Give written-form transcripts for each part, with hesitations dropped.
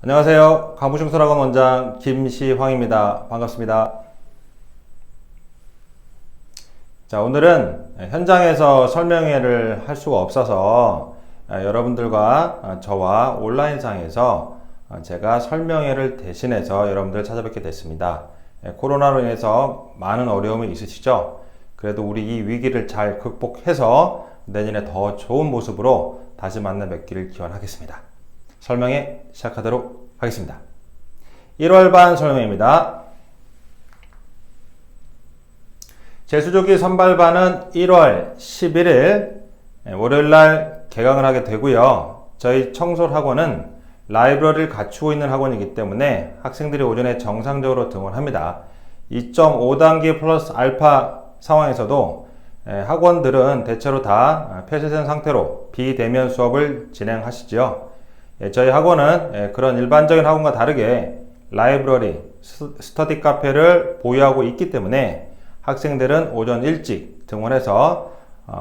안녕하세요. 강부중설학원 원장 김시황입니다. 반갑습니다. 자, 오늘은 현장에서 설명회를 할 수가 없어서 여러분들과 저와 온라인상에서 제가 설명회를 대신해서 여러분들을 찾아뵙게 됐습니다. 코로나로 인해서 많은 어려움이 있으시죠? 그래도 우리 이 위기를 잘 극복해서 내년에 더 좋은 모습으로 다시 만나 뵙기를 기원하겠습니다. 설명회 시작하도록 하겠습니다. 1월 반 설명회입니다. 재수조기 선발반은 1월 11일 월요일날 개강을 하게 되고요. 저희 청솔학원은 라이브러리를 갖추고 있는 학원이기 때문에 학생들이 오전에 정상적으로 등원합니다. 2.5단계 플러스 알파 상황에서도 학원들은 대체로 다 폐쇄된 상태로 비대면 수업을 진행하시죠. 저희 학원은 그런 일반적인 학원과 다르게 라이브러리, 스터디 카페를 보유하고 있기 때문에 학생들은 오전 일찍 등원해서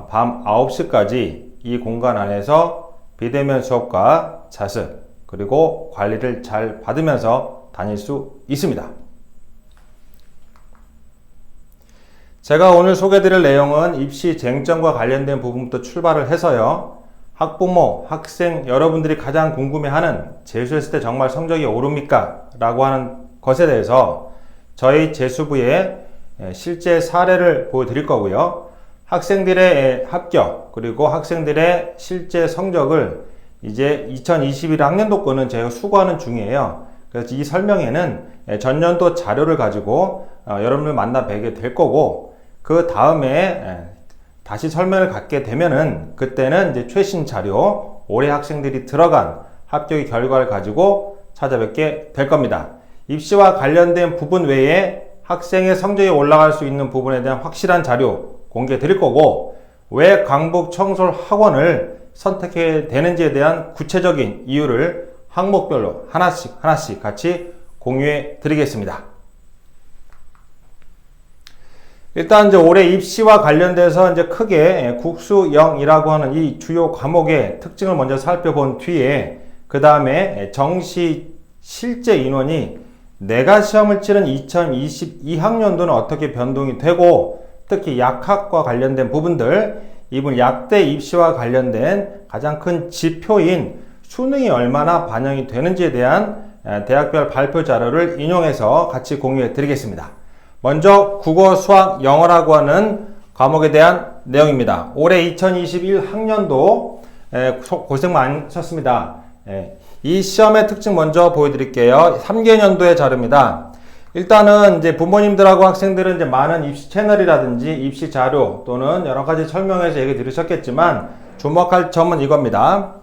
밤 9시까지 이 공간 안에서 비대면 수업과 자습 그리고 관리를 잘 받으면서 다닐 수 있습니다. 제가 오늘 소개드릴 내용은 입시 쟁점과 관련된 부분부터 출발을 해서요. 학부모, 학생 여러분들이 가장 궁금해하는 재수했을 때 정말 성적이 오릅니까? 라고 하는 것에 대해서 저희 재수부의 실제 사례를 보여드릴 거고요. 학생들의 합격 그리고 학생들의 실제 성적을 이제 2021 학년도 거는 제가 수거하는 중이에요. 그래서 이 설명회는 전년도 자료를 가지고 여러분을 만나 뵈게 될 거고 그 다음에 다시 설명을 갖게 되면은 그때는 이제 최신 자료, 올해 학생들이 들어간 합격의 결과를 가지고 찾아뵙게 될 겁니다. 입시와 관련된 부분 외에 학생의 성적이 올라갈 수 있는 부분에 대한 확실한 자료 공개해 드릴 거고 왜 강북 청솔 학원을 선택해야 되는지에 대한 구체적인 이유를 항목별로 하나씩 같이 공유해 드리겠습니다. 일단 이제 올해 입시와 관련돼서 이제 크게 국수영이라고 하는 이 주요 과목의 특징을 먼저 살펴본 뒤에 그 다음에 정시 실제 인원이 내가 시험을 치른 2022학년도는 어떻게 변동이 되고 특히 약학과 관련된 부분들 이번 약대 입시와 관련된 가장 큰 지표인 수능이 얼마나 반영이 되는지에 대한 대학별 발표 자료를 인용해서 같이 공유해 드리겠습니다. 먼저 국어, 수학, 영어라고 하는 과목에 대한 내용입니다. 올해 2021 학년도 고생 많으셨습니다. 이 시험의 특징 먼저 보여드릴게요. 3개년도의 자료입니다. 일단은 이제 부모님들하고 학생들은 이제 많은 입시 채널이라든지 입시 자료 또는 여러 가지 설명에서 얘기 들으셨겠지만 주목할 점은 이겁니다.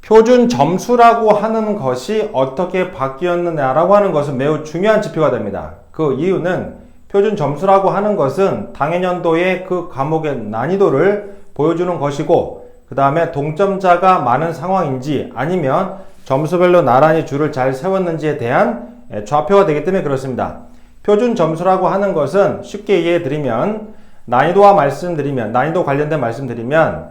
표준 점수라고 하는 것이 어떻게 바뀌었느냐라고 하는 것은 매우 중요한 지표가 됩니다. 그 이유는 표준 점수라고 하는 것은 당해년도의 그 과목의 난이도를 보여주는 것이고 그 다음에 동점자가 많은 상황인지 아니면 점수별로 나란히 줄을 잘 세웠는지에 대한 좌표가 되기 때문에 그렇습니다. 표준 점수라고 하는 것은 쉽게 이해해 드리면 난이도 관련된 말씀드리면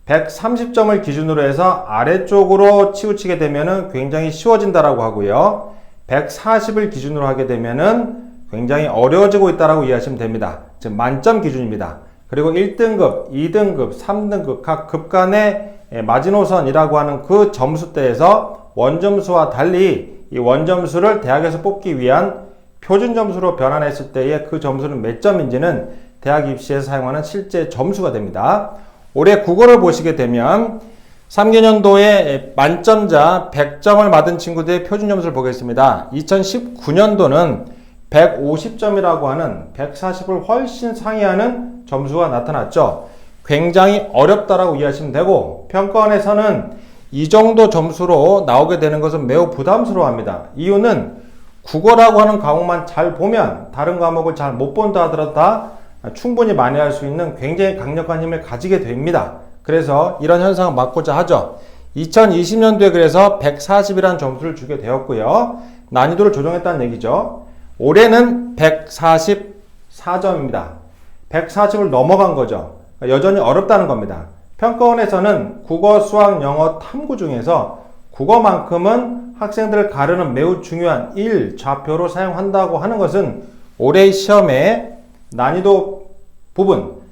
130점을 기준으로 해서 아래쪽으로 치우치게 되면은 굉장히 쉬워진다라고 하고요. 140을 기준으로 하게 되면은 굉장히 어려워지고 있다라고 이해하시면 됩니다. 즉 만점 기준입니다. 그리고 1등급, 2등급, 3등급 각 급 간의 마지노선이라고 하는 그 점수대에서 원점수와 달리 이 원점수를 대학에서 뽑기 위한 표준 점수로 변환했을 때의 그 점수는 몇 점인지는 대학 입시에서 사용하는 실제 점수가 됩니다. 올해 국어를 보시게 되면 3개년도에 만점자 100점을 받은 친구들의 표준 점수를 보겠습니다. 2019년도는 150점이라고 하는 140을 훨씬 상회하는 점수가 나타났죠. 굉장히 어렵다라고 이해하시면 되고 평가원에서는 이 정도 점수로 나오게 되는 것은 매우 부담스러워합니다. 이유는 국어라고 하는 과목만 잘 보면 다른 과목을 잘 못 본다 하더라도 충분히 만회할 수 있는 굉장히 강력한 힘을 가지게 됩니다. 그래서 이런 현상을 막고자 하죠. 2020년도에 그래서 140이라는 점수를 주게 되었고요. 난이도를 조정했다는 얘기죠. 올해는 144점입니다. 140을 넘어간 거죠. 여전히 어렵다는 겁니다. 평가원에서는 국어, 수학, 영어, 탐구 중에서 국어만큼은 학생들을 가르는 매우 중요한 1 좌표로 사용한다고 하는 것은 올해 시험에 난이도 부분,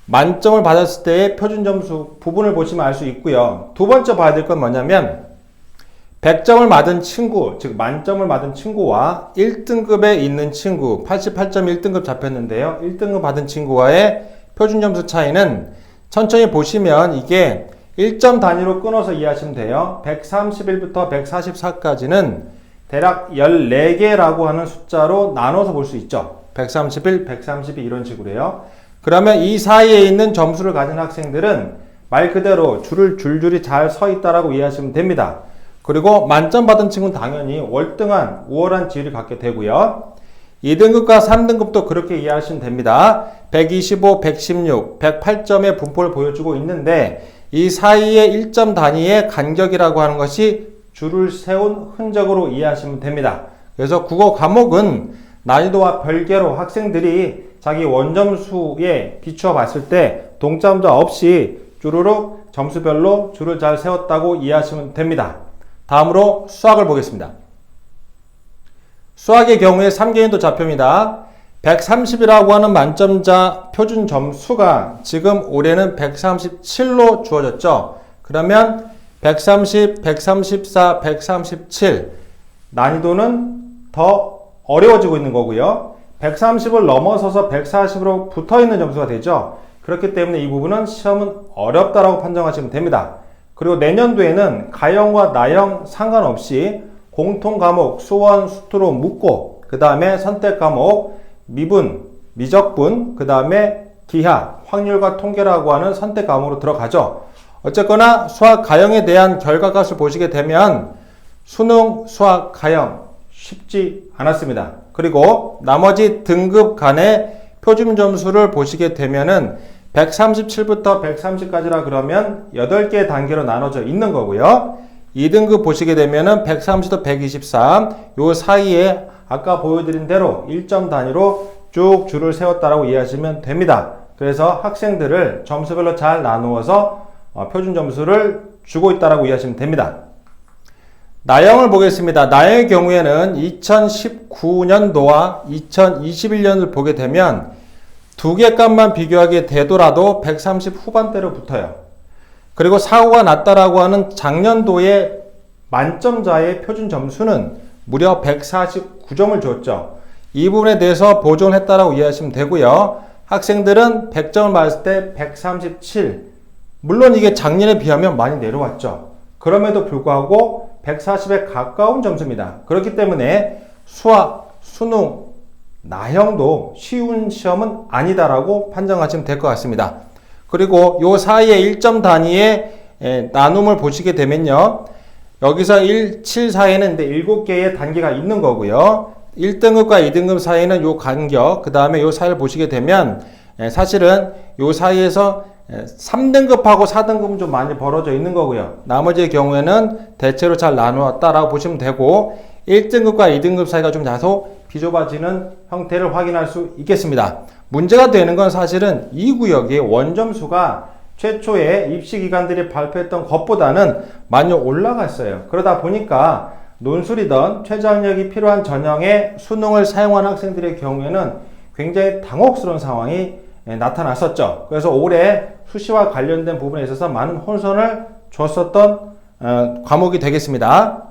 만점을 받았을 때의 표준 점수 부분을 보시면 알 수 있고요. 두 번째 봐야 될 건 뭐냐면 100점을 받은 친구, 즉 만점을 받은 친구와 1등급에 있는 친구, 88.1등급 잡혔는데요. 1등급 받은 친구와의 표준 점수 차이는 천천히 보시면 이게 1점 단위로 끊어서 이해하시면 돼요. 131부터 144까지는 대략 14개라고 하는 숫자로 나눠서 볼 수 있죠. 131, 132 이런 식으로요. 그러면 이 사이에 있는 점수를 가진 학생들은 말 그대로 줄을 줄줄이 잘 서 있다라고 이해하시면 됩니다. 그리고 만점 받은 친구는 당연히 월등한 우월한 지위를 갖게 되고요. 2등급과 3등급도 그렇게 이해하시면 됩니다. 125, 116, 108점의 분포를 보여주고 있는데 이 사이의 1점 단위의 간격이라고 하는 것이 줄을 세운 흔적으로 이해하시면 됩니다. 그래서 국어 과목은 난이도와 별개로 학생들이 자기 원점수에 비추어 봤을 때 동점자 없이 쭈루룩 점수별로 줄을 잘 세웠다고 이해하시면 됩니다. 다음으로 수학을 보겠습니다. 수학의 경우에 3개인도 좌표입니다. 130이라고 하는 만점자 표준 점수가 지금 올해는 137로 주어졌죠. 그러면 130, 134, 137 난이도는 더 어려워지고 있는 거고요. 130을 넘어서서 140으로 붙어있는 점수가 되죠. 그렇기 때문에 이 부분은 시험은 어렵다라고 판정하시면 됩니다. 그리고 내년도에는 가형과 나형 상관없이 공통 과목 수원, 수투로 묶고 그 다음에 선택 과목 미분, 미적분, 그 다음에 기하, 확률과 통계라고 하는 선택 과목으로 들어가죠. 어쨌거나 수학 가형에 대한 결과값을 보시게 되면 수능, 수학, 가형 쉽지 않았습니다. 그리고 나머지 등급 간의 표준 점수를 보시게 되면은 137부터 130까지라 그러면 8개의 단계로 나눠져 있는 거고요. 2등급 보시게 되면은 130부터 123, 요 사이에 아까 보여드린 대로 1점 단위로 쭉 줄을 세웠다라고 이해하시면 됩니다. 그래서 학생들을 점수별로 잘 나누어서 표준 점수를 주고 있다라고 이해하시면 됩니다. 나형을 보겠습니다. 나형의 경우에는 2019년도와 2021년을 보게 되면 두 개 값만 비교하게 되더라도 130 후반대로 붙어요. 그리고 사고가 났다라고 하는 작년도의 만점자의 표준 점수는 무려 149점을 줬죠. 이 부분에 대해서 보존을 했다라고 이해하시면 되고요. 학생들은 100점을 맞을 때 137. 물론 이게 작년에 비하면 많이 내려왔죠. 그럼에도 불구하고 140에 가까운 점수입니다. 그렇기 때문에 수학, 수능, 나형도 쉬운 시험은 아니다라고 판정하시면 될 것 같습니다. 그리고 요 사이에 1점 단위의 나눔을 보시게 되면요. 여기서 1, 7 사이에는 7개의 단계가 있는 거고요. 1등급과 2등급 사이에는 요 간격, 그 다음에 요 사이를 보시게 되면 사실은 요 사이에서 3등급하고 4등급은 좀 많이 벌어져 있는 거고요. 나머지의 경우에는 대체로 잘 나누었다라고 보시면 되고 1등급과 2등급 사이가 좀 다소 비좁아지는 형태를 확인할 수 있겠습니다. 문제가 되는 건 사실은 이 구역의 원점수가 최초에 입시기관들이 발표했던 것보다는 많이 올라갔어요. 그러다 보니까 논술이던 최저학력이 필요한 전형의 수능을 사용한 학생들의 경우에는 굉장히 당혹스러운 상황이 나타났었죠. 그래서 올해 수시와 관련된 부분에 있어서 많은 혼선을 줬었던 과목이 되겠습니다.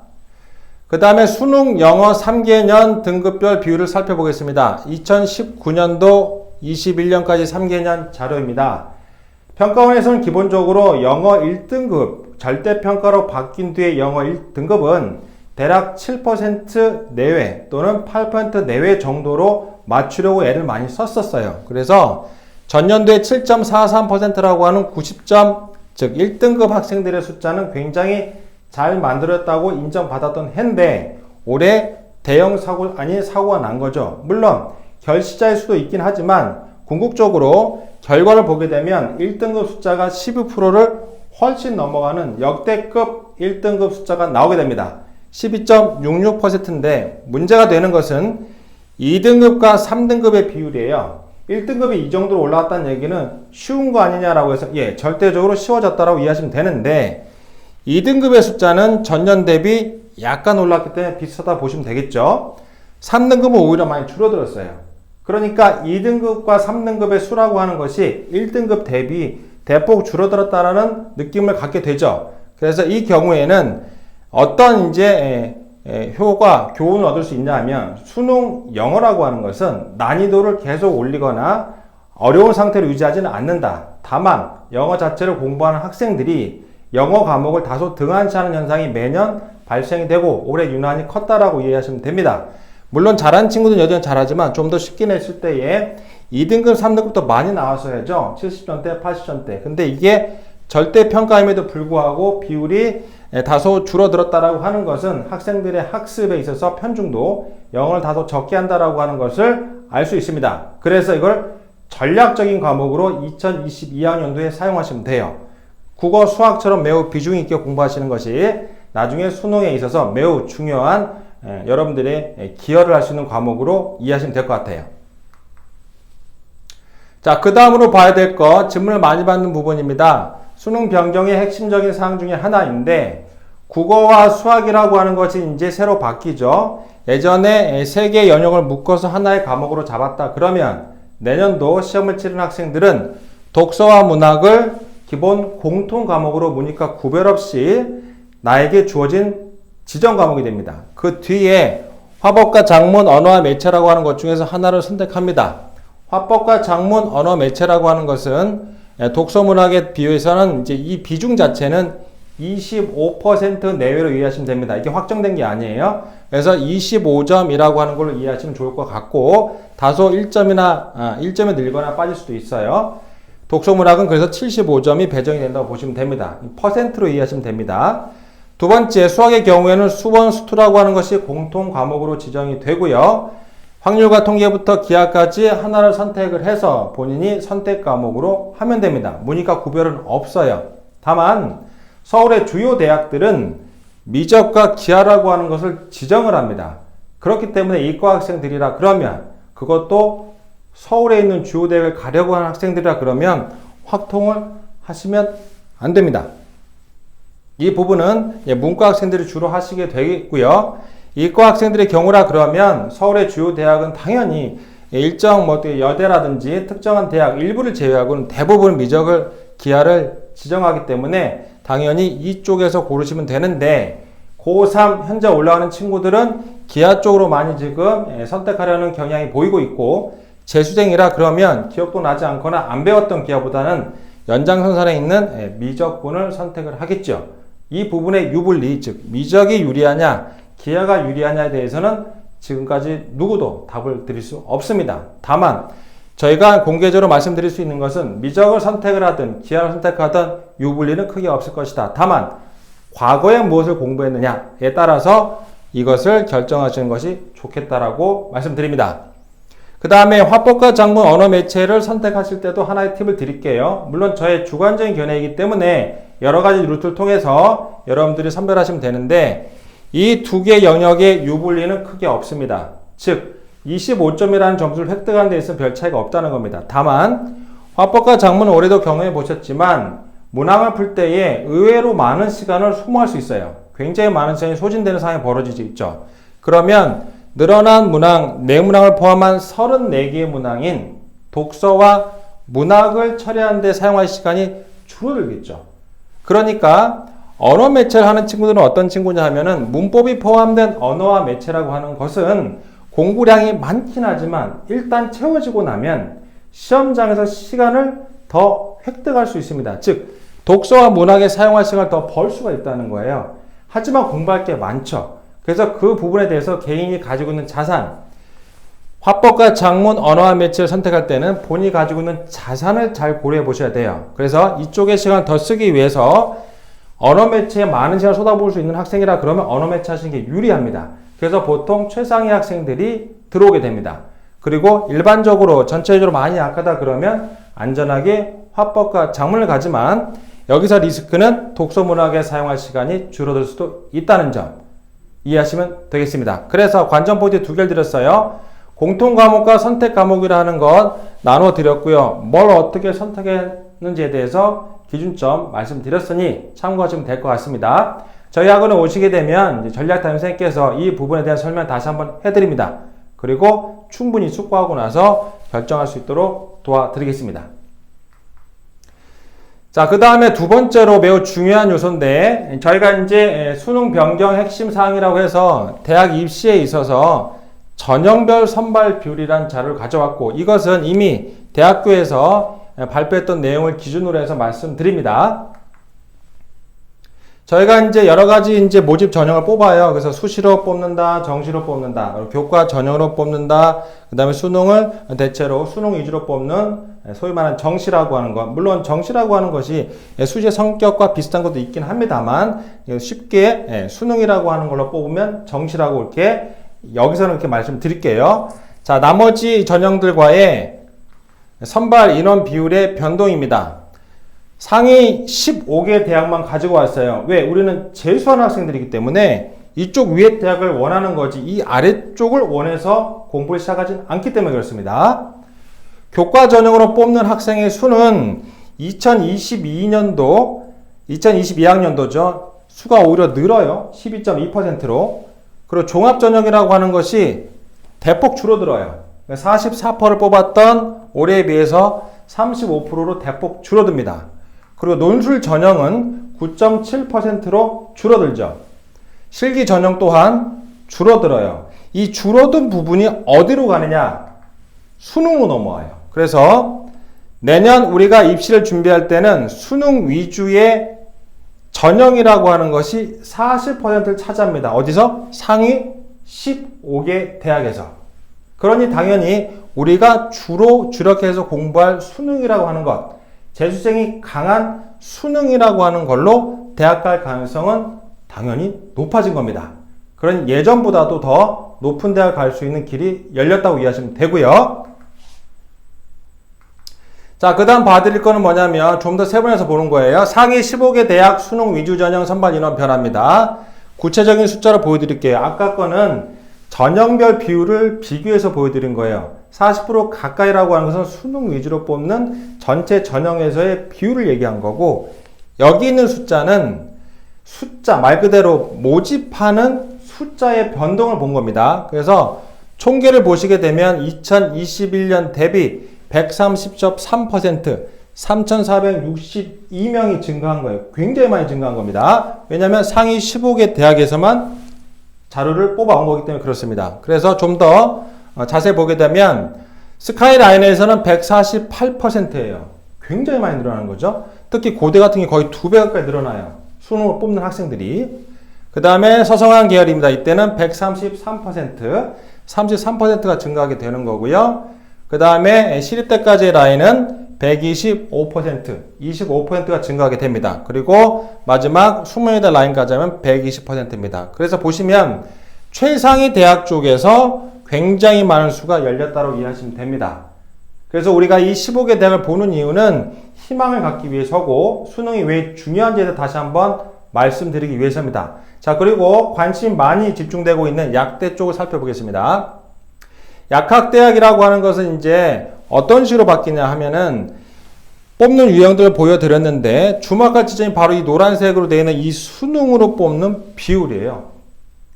그 다음에 수능 영어 3개년 등급별 비율을 살펴보겠습니다. 2019년도 21년까지 3개년 자료입니다. 평가원에서는 기본적으로 영어 1등급 절대평가로 바뀐 뒤에 영어 1등급은 대략 7% 내외 또는 8% 내외 정도로 맞추려고 애를 많이 썼었어요. 그래서 전년도에 7.43%라고 하는 90점, 즉 1등급 학생들의 숫자는 굉장히 잘 만들었다고 인정받았던 해인데 올해 대형 사고가 난 거죠. 물론 결시자일 수도 있긴 하지만 궁극적으로 결과를 보게 되면 1등급 숫자가 12%를 훨씬 넘어가는 역대급 1등급 숫자가 나오게 됩니다. 12.66%인데 문제가 되는 것은 2등급과 3등급의 비율이에요. 1등급이 이 정도로 올라왔다는 얘기는 쉬운 거 아니냐라고 해서 절대적으로 쉬워졌다고 이해하시면 되는데 2등급의 숫자는 전년 대비 약간 올랐기 때문에 비슷하다 보시면 되겠죠. 3등급은 오히려 많이 줄어들었어요. 그러니까 2등급과 3등급의 수라고 하는 것이 1등급 대비 대폭 줄어들었다라는 느낌을 갖게 되죠. 그래서 이 경우에는 어떤 이제 효과, 교훈을 얻을 수 있냐 하면 수능 영어라고 하는 것은 난이도를 계속 올리거나 어려운 상태로 유지하지는 않는다. 다만 영어 자체를 공부하는 학생들이 영어 과목을 다소 등한시하는 현상이 매년 발생이 되고 올해 유난히 컸다라고 이해하시면 됩니다. 물론 잘하는 친구들은 여전히 잘하지만 좀 더 쉽게 냈을 때에 2등급, 3등급도 많이 나왔어야죠. 70점대, 80점대. 근데 이게 절대평가임에도 불구하고 비율이 다소 줄어들었다라고 하는 것은 학생들의 학습에 있어서 편중도 영어를 다소 적게 한다라고 하는 것을 알 수 있습니다. 그래서 이걸 전략적인 과목으로 2022학년도에 사용하시면 돼요. 국어, 수학처럼 매우 비중 있게 공부하시는 것이 나중에 수능에 있어서 매우 중요한 여러분들의 기여를 할 수 있는 과목으로 이해하시면 될 것 같아요. 자, 그 다음으로 봐야 될 거 질문을 많이 받는 부분입니다. 수능 변경의 핵심적인 사항 중에 하나인데 국어와 수학이라고 하는 것이 이제 새로 바뀌죠. 예전에 3개의 영역을 묶어서 하나의 과목으로 잡았다. 그러면 내년도 시험을 치른 학생들은 독서와 문학을 기본 공통 과목으로 문이과 구별 없이 나에게 주어진 지정 과목이 됩니다. 그 뒤에 화법과 작문, 언어와 매체라고 하는 것 중에서 하나를 선택합니다. 화법과 작문, 언어, 매체라고 하는 것은 독서 문학에 비해서는 이제 이 비중 자체는 25% 내외로 이해하시면 됩니다. 이게 확정된 게 아니에요. 그래서 25점이라고 하는 걸로 이해하시면 좋을 것 같고 다소 1점이 늘거나 빠질 수도 있어요. 독서 문학은 그래서 75점이 배정이 된다고 보시면 됩니다. 퍼센트로 이해하시면 됩니다. 두 번째, 수학의 경우에는 수원, 수투라고 하는 것이 공통 과목으로 지정이 되고요. 확률과 통계부터 기하까지 하나를 선택을 해서 본인이 선택 과목으로 하면 됩니다. 문이과 구별은 없어요. 다만 서울의 주요 대학들은 미적과 기하라고 하는 것을 지정을 합니다. 그렇기 때문에 이과 학생들이라 그러면 그것도 서울에 있는 주요 대학을 가려고 하는 학생들이라 그러면 확통을 하시면 안 됩니다. 이 부분은 문과 학생들이 주로 하시게 되겠고요. 이과 학생들의 경우라 그러면 서울의 주요 대학은 당연히 일정 여대라든지 특정한 대학 일부를 제외하고는 대부분 미적을 기하를 지정하기 때문에 당연히 이쪽에서 고르시면 되는데 고3 현재 올라가는 친구들은 기하 쪽으로 많이 지금 선택하려는 경향이 보이고 있고 재수생이라 그러면 기억도 나지 않거나 안 배웠던 기하보다는 연장선상에 있는 미적분을 선택을 하겠죠. 이 부분의 유불리, 즉 미적이 유리하냐 기하가 유리하냐에 대해서는 지금까지 누구도 답을 드릴 수 없습니다. 다만 저희가 공개적으로 말씀드릴 수 있는 것은 미적을 선택을 하든 기하를 선택하든 유불리는 크게 없을 것이다. 다만 과거에 무엇을 공부했느냐에 따라서 이것을 결정하시는 것이 좋겠다라고 말씀드립니다. 그 다음에 화법과 작문, 언어 매체를 선택하실 때도 하나의 팁을 드릴게요. 물론 저의 주관적인 견해이기 때문에 여러 가지 루트를 통해서 여러분들이 선별하시면 되는데 이 두 개 영역의 유불리는 크게 없습니다. 즉 25점이라는 점수를 획득하는 데 있어서 별 차이가 없다는 겁니다. 다만 화법과 작문은 올해도 경험해 보셨지만 문항을 풀 때에 의외로 많은 시간을 소모할 수 있어요. 굉장히 많은 시간이 소진되는 상황이 벌어지고 있죠. 그러면 늘어난 문항, 내문항을 포함한 34개의 문항인 독서와 문학을 처리하는 데 사용할 시간이 줄어들겠죠. 그러니까 언어 매체를 하는 친구들은 어떤 친구냐 하면은 문법이 포함된 언어와 매체라고 하는 것은 공부량이 많긴 하지만 일단 채워지고 나면 시험장에서 시간을 더 획득할 수 있습니다. 즉 독서와 문학에 사용할 시간을 더 벌 수가 있다는 거예요. 하지만 공부할 게 많죠. 그래서 그 부분에 대해서 개인이 가지고 있는 자산, 화법과 작문, 언어와 매체를 선택할 때는 본인이 가지고 있는 자산을 잘 고려해 보셔야 돼요. 그래서 이쪽에 시간을 더 쓰기 위해서 언어 매체에 많은 시간을 쏟아부을 수 있는 학생이라 그러면 언어 매체 하시는 게 유리합니다. 그래서 보통 최상위 학생들이 들어오게 됩니다. 그리고 일반적으로 전체적으로 많이 약하다 그러면 안전하게 화법과 작문을 가지만 여기서 리스크는 독서 문학에 사용할 시간이 줄어들 수도 있다는 점 이해하시면 되겠습니다. 그래서 관전 포인트 2개를 드렸어요. 공통 과목과 선택 과목이라는 것 나눠 드렸고요. 뭘 어떻게 선택했는지에 대해서 기준점 말씀드렸으니 참고하시면 될 것 같습니다. 저희 학원에 오시게 되면 이제 전략담임 선생님께서 이 부분에 대한 설명 다시 한번 해드립니다. 그리고 충분히 숙고하고 나서 결정할 수 있도록 도와드리겠습니다. 자, 그 다음에 두 번째로 매우 중요한 요소인데, 저희가 이제 수능 변경 핵심 사항이라고 해서 대학 입시에 있어서 전형별 선발 비율이라는 자료를 가져왔고, 이것은 이미 대학교에서 발표했던 내용을 기준으로 해서 말씀드립니다. 저희가 이제 여러 가지 이제 모집 전형을 뽑아요. 그래서 수시로 뽑는다, 정시로 뽑는다, 교과 전형으로 뽑는다, 그 다음에 수능을 대체로 수능 위주로 뽑는 소위 말하는 정시라고 하는 것. 물론 정시라고 하는 것이 수시의 성격과 비슷한 것도 있긴 합니다만, 쉽게 수능이라고 하는 걸로 뽑으면 정시라고 이렇게 여기서는 이렇게 말씀드릴게요. 자, 나머지 전형들과의 선발 인원 비율의 변동입니다. 상위 15개 대학만 가지고 왔어요. 왜? 우리는 재수하는 학생들이기 때문에 이쪽 위의 대학을 원하는 거지 이 아래쪽을 원해서 공부를 시작하지 않기 때문에 그렇습니다. 교과 전형으로 뽑는 학생의 수는 2022학년도죠. 수가 오히려 늘어요. 12.2%로. 그리고 종합 전형이라고 하는 것이 대폭 줄어들어요. 44%를 뽑았던 올해에 비해서 35%로 대폭 줄어듭니다. 그리고 논술 전형은 9.7%로 줄어들죠. 실기 전형 또한 줄어들어요. 이 줄어든 부분이 어디로 가느냐? 수능으로 넘어와요. 그래서 내년 우리가 입시를 준비할 때는 수능 위주의 전형이라고 하는 것이 40%를 차지합니다. 어디서? 상위 15개 대학에서. 그러니 당연히 우리가 주로 주력해서 공부할 수능이라고 하는 것, 재수생이 강한 수능이라고 하는 걸로 대학 갈 가능성은 당연히 높아진 겁니다. 그러니 예전보다도 더 높은 대학 갈 수 있는 길이 열렸다고 이해하시면 되고요. 자, 그 다음 봐드릴 거는 뭐냐면 좀 더 세분해서 보는 거예요. 상위 15개 대학 수능 위주 전형 선발 인원 변화입니다. 구체적인 숫자로 보여드릴게요. 아까 거는 전형별 비율을 비교해서 보여드린 거예요. 40% 가까이라고 하는 것은 수능 위주로 뽑는 전체 전형에서의 비율을 얘기한 거고, 여기 있는 숫자는 숫자, 말 그대로 모집하는 숫자의 변동을 본 겁니다. 그래서 총계를 보시게 되면 2021년 대비 130.3%, 3,462명이 증가한 거예요. 굉장히 많이 증가한 겁니다. 왜냐하면 상위 15개 대학에서만 자료를 뽑아온 거기 때문에 그렇습니다. 그래서 좀 더 자세히 보게 되면 스카이라인에서는 148%예요. 굉장히 많이 늘어나는 거죠. 특히 고대 같은 게 거의 2배 가까이 늘어나요. 수능을 뽑는 학생들이. 그 다음에 서성한 계열입니다. 이때는 133%, 33%가 증가하게 되는 거고요. 그 다음에 시립대까지의 라인은 125%, 25%가 증가하게 됩니다. 그리고 마지막 숙명여대 라인까지 하면 120%입니다. 그래서 보시면 최상위 대학 쪽에서 굉장히 많은 수가 열렸다고 이해하시면 됩니다. 그래서 우리가 이 15개 대학을 보는 이유는 희망을 갖기 위해서고, 수능이 왜 중요한지에 대해서 다시 한번 말씀드리기 위해서입니다. 자, 그리고 관심 많이 집중되고 있는 약대 쪽을 살펴보겠습니다. 약학대학이라고 하는 것은 이제 어떤 식으로 바뀌냐 하면은 뽑는 유형들을 보여드렸는데, 주목할 지점이 바로 이 노란색으로 되어 있는 이 수능으로 뽑는 비율이에요.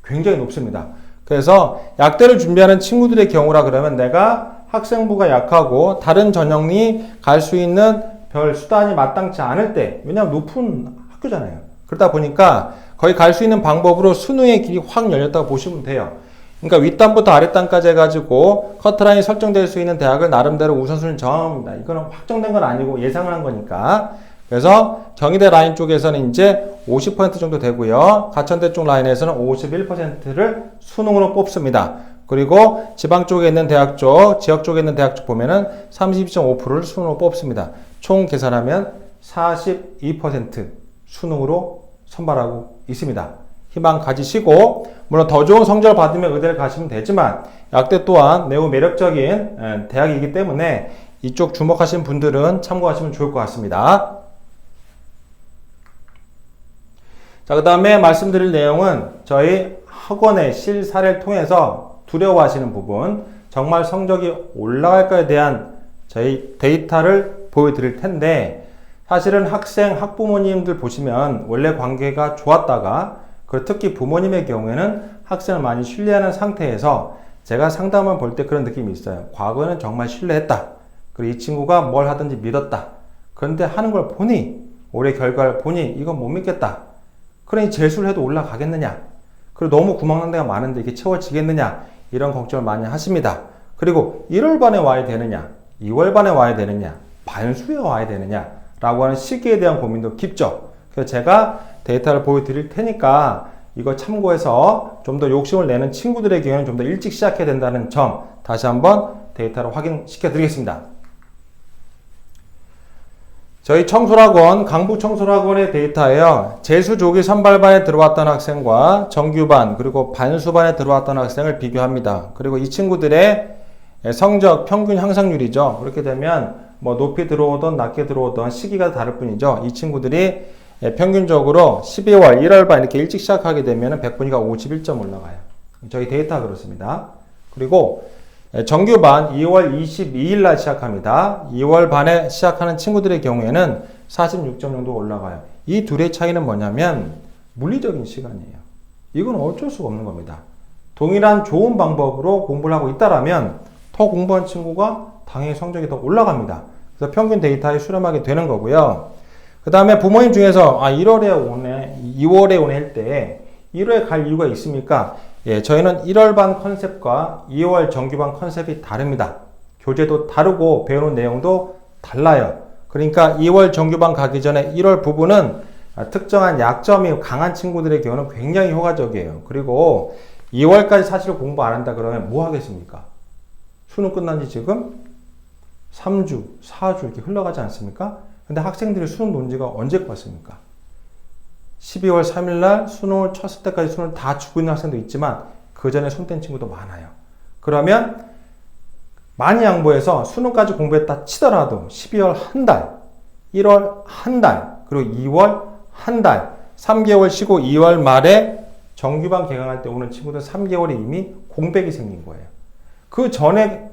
굉장히 높습니다. 그래서 약대를 준비하는 친구들의 경우라 그러면 내가 학생부가 약하고 다른 전형이 갈 수 있는 별 수단이 마땅치 않을 때, 왜냐하면 높은 학교잖아요. 그러다 보니까 거의 갈 수 있는 방법으로 수능의 길이 확 열렸다고 보시면 돼요. 그러니까 윗단부터 아랫단까지 해가지고 커트라인이 설정될 수 있는 대학을 나름대로 우선순위를 정합니다. 이거는 확정된 건 아니고 예상을 한 거니까. 그래서 경희대 라인 쪽에서는 이제 50% 정도 되고요. 가천대 쪽 라인에서는 51%를 수능으로 뽑습니다. 그리고 지방 쪽에 있는 대학 쪽, 지역 쪽에 있는 대학 쪽 보면은 32.5%를 수능으로 뽑습니다. 총 계산하면 42% 수능으로 선발하고 있습니다. 희망 가지시고, 물론 더 좋은 성적을 받으면 의대를 가시면 되지만 약대 또한 매우 매력적인 대학이기 때문에 이쪽 주목하신 분들은 참고하시면 좋을 것 같습니다. 자, 그 다음에 말씀드릴 내용은 저희 학원의 실사례를 통해서 두려워하시는 부분, 정말 성적이 올라갈까에 대한 저희 데이터를 보여드릴 텐데, 사실은 학생, 학부모님들 보시면 원래 관계가 좋았다가 그리고 특히 부모님의 경우에는 학생을 많이 신뢰하는 상태에서 제가 상담을 볼 때 그런 느낌이 있어요. 과거에는 정말 신뢰했다. 그리고 이 친구가 뭘 하든지 믿었다. 그런데 하는 걸 보니, 올해 결과를 보니 이건 못 믿겠다. 그러니 재수를 해도 올라가겠느냐. 그리고 너무 구멍난 데가 많은데 이게 채워지겠느냐. 이런 걱정을 많이 하십니다. 그리고 1월 반에 와야 되느냐, 2월 반에 와야 되느냐, 반수에 와야 되느냐 라고 하는 시기에 대한 고민도 깊죠. 그래서 제가 데이터를 보여드릴 테니까 이거 참고해서 좀 더 욕심을 내는 친구들의 경우에는 좀 더 일찍 시작해야 된다는 점 다시 한번 데이터로 확인시켜 드리겠습니다. 저희 청솔학원, 강북청솔학원의 데이터예요. 재수조기 선발반에 들어왔던 학생과 정규반 그리고 반수반에 들어왔던 학생을 비교합니다. 그리고 이 친구들의 성적 평균 향상률이죠. 그렇게 되면 뭐 높이 들어오던 낮게 들어오던 시기가 다를 뿐이죠. 이 친구들이 평균적으로 12월, 1월 반 이렇게 일찍 시작하게 되면 100분위가 51점 올라가요. 저희 데이터가 그렇습니다. 그리고 정규반 2월 22일 날 시작합니다. 2월 반에 시작하는 친구들의 경우에는 46점 정도 올라가요. 이 둘의 차이는 뭐냐면 물리적인 시간이에요. 이건 어쩔 수가 없는 겁니다. 동일한 좋은 방법으로 공부를 하고 있다라면 더 공부한 친구가 당연히 성적이 더 올라갑니다. 그래서 평균 데이터에 수렴하게 되는 거고요. 그 다음에 부모님 중에서 1월에 오네, 2월에 오네 할 때 1월에 갈 이유가 있습니까? 예, 저희는 1월 반 컨셉과 2월 정규반 컨셉이 다릅니다. 교재도 다르고 배우는 내용도 달라요. 그러니까 2월 정규반 가기 전에 1월 부분은 특정한 약점이 강한 친구들의 경우는 굉장히 효과적이에요. 그리고 2월까지 사실 공부 안 한다 그러면 뭐 하겠습니까? 수능 끝난 지 지금 3주, 4주 이렇게 흘러가지 않습니까? 근데 학생들이 수능 본 지가 언제 봤습니까? 12월 3일 날 수능을 쳤을 때까지 수능을 다 주고 있는 학생도 있지만 그 전에 손 뗀 친구도 많아요. 그러면 많이 양보해서 수능까지 공부했다 치더라도 12월 한 달, 1월 한 달, 그리고 2월 한 달, 3개월 쉬고 2월 말에 정규반 개강할 때 오는 친구들 3개월에 이미 공백이 생긴 거예요. 그 전에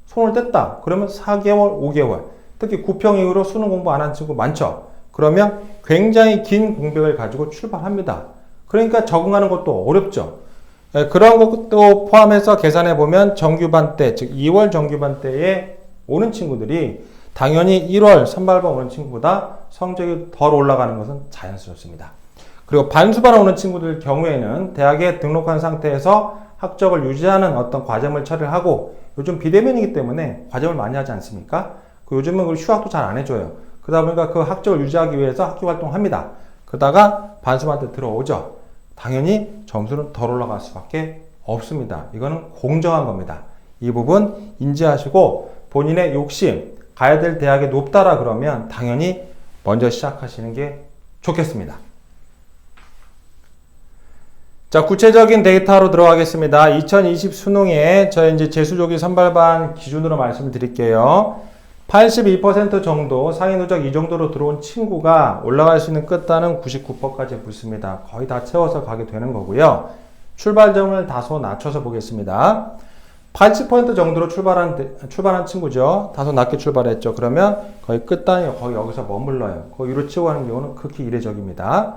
손을 뗐다. 그러면 4개월, 5개월. 특히 9평 이후로 수능 공부 안 한 친구 많죠. 그러면 굉장히 긴 공백을 가지고 출발합니다. 그러니까 적응하는 것도 어렵죠. 그런 것도 포함해서 계산해 보면 정규반 때, 즉 2월 정규반 때에 오는 친구들이 당연히 1월 선발반 오는 친구보다 성적이 덜 올라가는 것은 자연스럽습니다. 그리고 반수반 오는 친구들 경우에는 대학에 등록한 상태에서 학적을 유지하는 어떤 과정을 처리를 하고 요즘 비대면이기 때문에 과정을 많이 하지 않습니까? 요즘은 휴학도 잘 안 해줘요. 그러다 보니까 그 학적을 유지하기 위해서 학교 활동을 합니다. 그러다가 반수반 때 들어오죠. 당연히 점수는 덜 올라갈 수밖에 없습니다. 이거는 공정한 겁니다. 이 부분 인지하시고 본인의 욕심, 가야 될 대학이 높다라 그러면 당연히 먼저 시작하시는 게 좋겠습니다. 자, 구체적인 데이터로 들어가겠습니다. 2020 수능에 저희 이제 재수조기 선발반 기준으로 말씀을 드릴게요. 82% 정도 상위 누적 이 정도로 들어온 친구가 올라갈 수 있는 끝단은 99%까지 붙습니다. 거의 다 채워서 가게 되는 거고요. 출발점을 다소 낮춰서 보겠습니다. 80% 정도로 출발한 친구죠. 다소 낮게 출발했죠. 그러면 거의 끝단이 거의 여기서 머물러요. 거의 위로 치고 가는 경우는 극히 이례적입니다.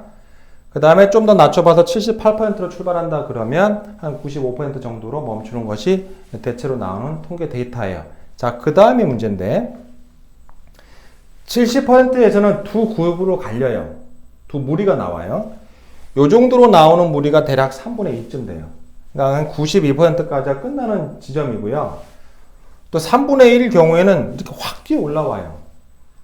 그 다음에 좀 더 낮춰봐서 78%로 출발한다 그러면 한 95% 정도로 멈추는 것이 대체로 나오는 통계 데이터예요. 자, 그 다음이 문제인데 70%에서는 두 그룹으로 갈려요. 두 무리가 나와요. 요 정도로 나오는 무리가 대략 3분의 2쯤 돼요. 그러니까 한 92%까지가 끝나는 지점이고요. 또 3분의 1 경우에는 이렇게 확 뛰어 올라와요.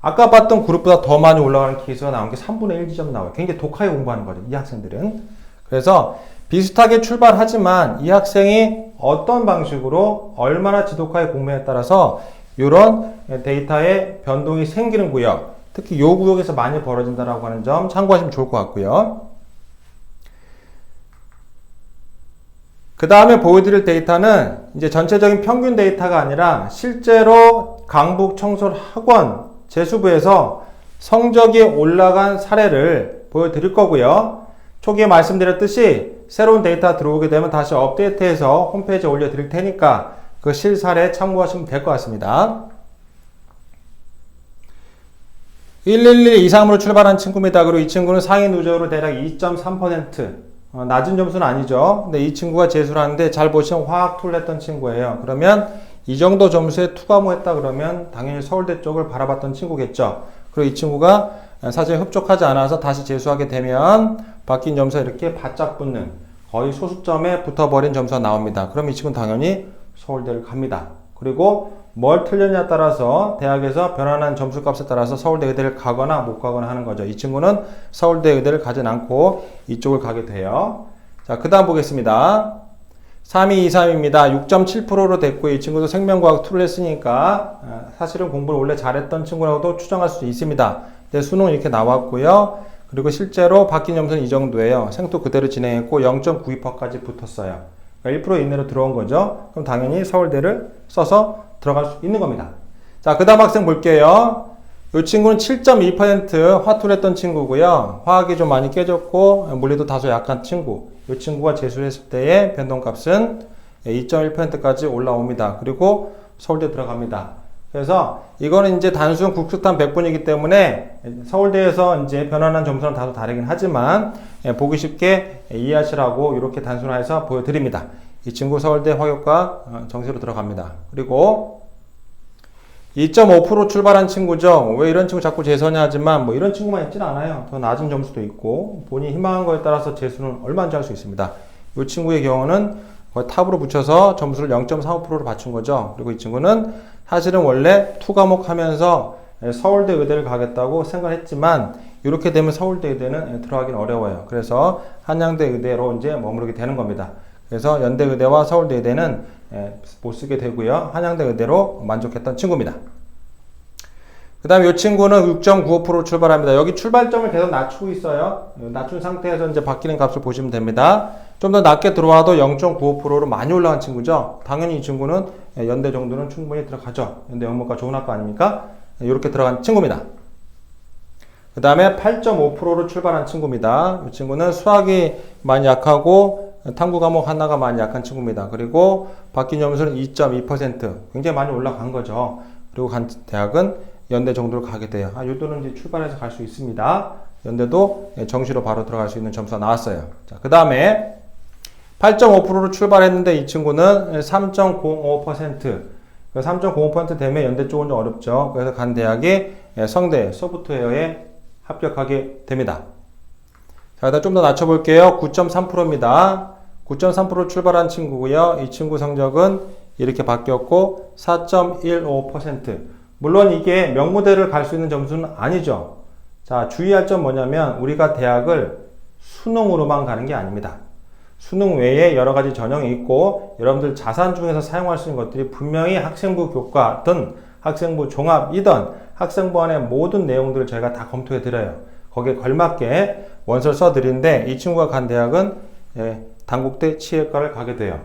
아까 봤던 그룹보다 더 많이 올라가는 케이스가 나온 게 3분의 1 지점 나와요. 굉장히 독하게 공부하는 거죠, 이 학생들은. 그래서 비슷하게 출발하지만 이 학생이 어떤 방식으로 얼마나 지독하게 공부에 따라서 이런 데이터의 변동이 생기는 구역, 특히 이 구역에서 많이 벌어진다라고 하는 점 참고하시면 좋을 것 같고요. 그 다음에 보여드릴 데이터는 이제 전체적인 평균 데이터가 아니라 실제로 강북청솔학원 재수부에서 성적이 올라간 사례를 보여드릴 거고요. 초기에 말씀드렸듯이 새로운 데이터 들어오게 되면 다시 업데이트해서 홈페이지에 올려드릴 테니까 그 실사례 참고하시면 될 것 같습니다. 111 이상으로 출발한 친구입니다. 그리고 이 친구는 상위 누적으로 대략 2.3% 낮은 점수는 아니죠. 근데 이 친구가 재수를 하는데 잘 보시면 화학 투를 했던 친구예요. 그러면 이 정도 점수에 투과목 했다 그러면 당연히 서울대 쪽을 바라봤던 친구겠죠. 그리고 이 친구가 사실 흡족하지 않아서 다시 재수하게 되면 바뀐 점수가 이렇게 바짝 붙는 거의 소수점에 붙어버린 점수가 나옵니다. 그럼 이 친구는 당연히 서울대를 갑니다. 그리고 뭘 틀렸냐에 따라서 대학에서 변환한 점수값에 따라서 서울대 의대를 가거나 못 가거나 하는 거죠. 이 친구는 서울대 의대를 가진 않고 이쪽을 가게 돼요. 자, 그 다음 보겠습니다. 3223입니다. 6.7%로 됐고 이 친구도 생명과학 2를 했으니까 사실은 공부를 원래 잘했던 친구라고도 추정할 수 있습니다. 근데 수능은 이렇게 나왔고요. 그리고 실제로 바뀐 점수는 이 정도예요. 생투 그대로 진행했고 0.92%까지 붙었어요. 그러니까 1% 이내로 들어온 거죠. 그럼 당연히 서울대를 써서 들어갈 수 있는 겁니다. 자, 그 다음 학생 볼게요. 이 친구는 7.2% 화투를 했던 친구고요. 화학이 좀 많이 깨졌고 물리도 다소 약한 친구. 이 친구가 재수했을 때의 변동값은 2.1%까지 올라옵니다. 그리고 서울대 들어갑니다. 그래서 이거는 이제 단순 국수탄 100분이기 때문에 서울대에서 이제 변환한 점수는 다소 다르긴 하지만 보기 쉽게 이해하시라고 이렇게 단순화해서 보여드립니다. 이 친구 서울대 화교과 정시로 들어갑니다. 그리고 2.5% 출발한 친구죠. 왜 이런 친구 자꾸 재선냐 하지만 뭐 이런 친구만 있지는 않아요. 더 낮은 점수도 있고 본인이 희망한 거에 따라서 재수는 얼마인지 할 수 있습니다. 이 친구의 경우는 거의 탑으로 붙여서 점수를 0.35%로 맞춘 거죠. 그리고 이 친구는 사실은 원래 2과목 하면서 서울대 의대를 가겠다고 생각했지만 이렇게 되면 서울대 의대는 들어가기는 어려워요. 그래서 한양대 의대로 이제 머무르게 되는 겁니다. 그래서 연대 의대와 서울대 의대는 못 쓰게 되고요. 한양대 의대로 만족했던 친구입니다. 그 다음에 이 친구는 6.95% 출발합니다. 여기 출발점을 계속 낮추고 있어요. 낮춘 상태에서 이제 바뀌는 값을 보시면 됩니다. 좀 더 낮게 들어와도 0.95%로 많이 올라간 친구죠. 당연히 이 친구는 연대 정도는 충분히 들어가죠. 연대 영문과 좋은 학교 아닙니까? 이렇게 들어간 친구입니다. 그 다음에 8.5%로 출발한 친구입니다. 이 친구는 수학이 많이 약하고 탐구 과목 하나가 많이 약한 친구입니다. 그리고 바뀐 점수는 2.2%. 굉장히 많이 올라간 거죠. 그리고 간 대학은 연대 정도로 가게 돼요. 요도는 이제 출발해서 갈 수 있습니다. 연대도 정시로 바로 들어갈 수 있는 점수가 나왔어요. 자, 그 다음에 8.5%로 출발했는데 이 친구는 3.05%. 3.05% 되면 연대 쪽은 좀 어렵죠. 그래서 간 대학이 성대 소프트웨어에 합격하게 됩니다. 자, 일단 좀 더 낮춰볼게요. 9.3%입니다. 9.3% 출발한 친구고요. 이 친구 성적은 이렇게 바뀌었고 4.15%. 물론 이게 명무대를 갈 수 있는 점수는 아니죠. 자, 주의할 점 뭐냐면 우리가 대학을 수능으로만 가는 게 아닙니다. 수능 외에 여러 가지 전형이 있고 여러분들 자산 중에서 사용할 수 있는 것들이 분명히 학생부 교과든 학생부 종합이든 학생부 안의 모든 내용들을 저희가 다 검토해 드려요. 거기에 걸맞게 원서를 써드리는데 이 친구가 간 대학은 단국대 치외과를 가게 돼요.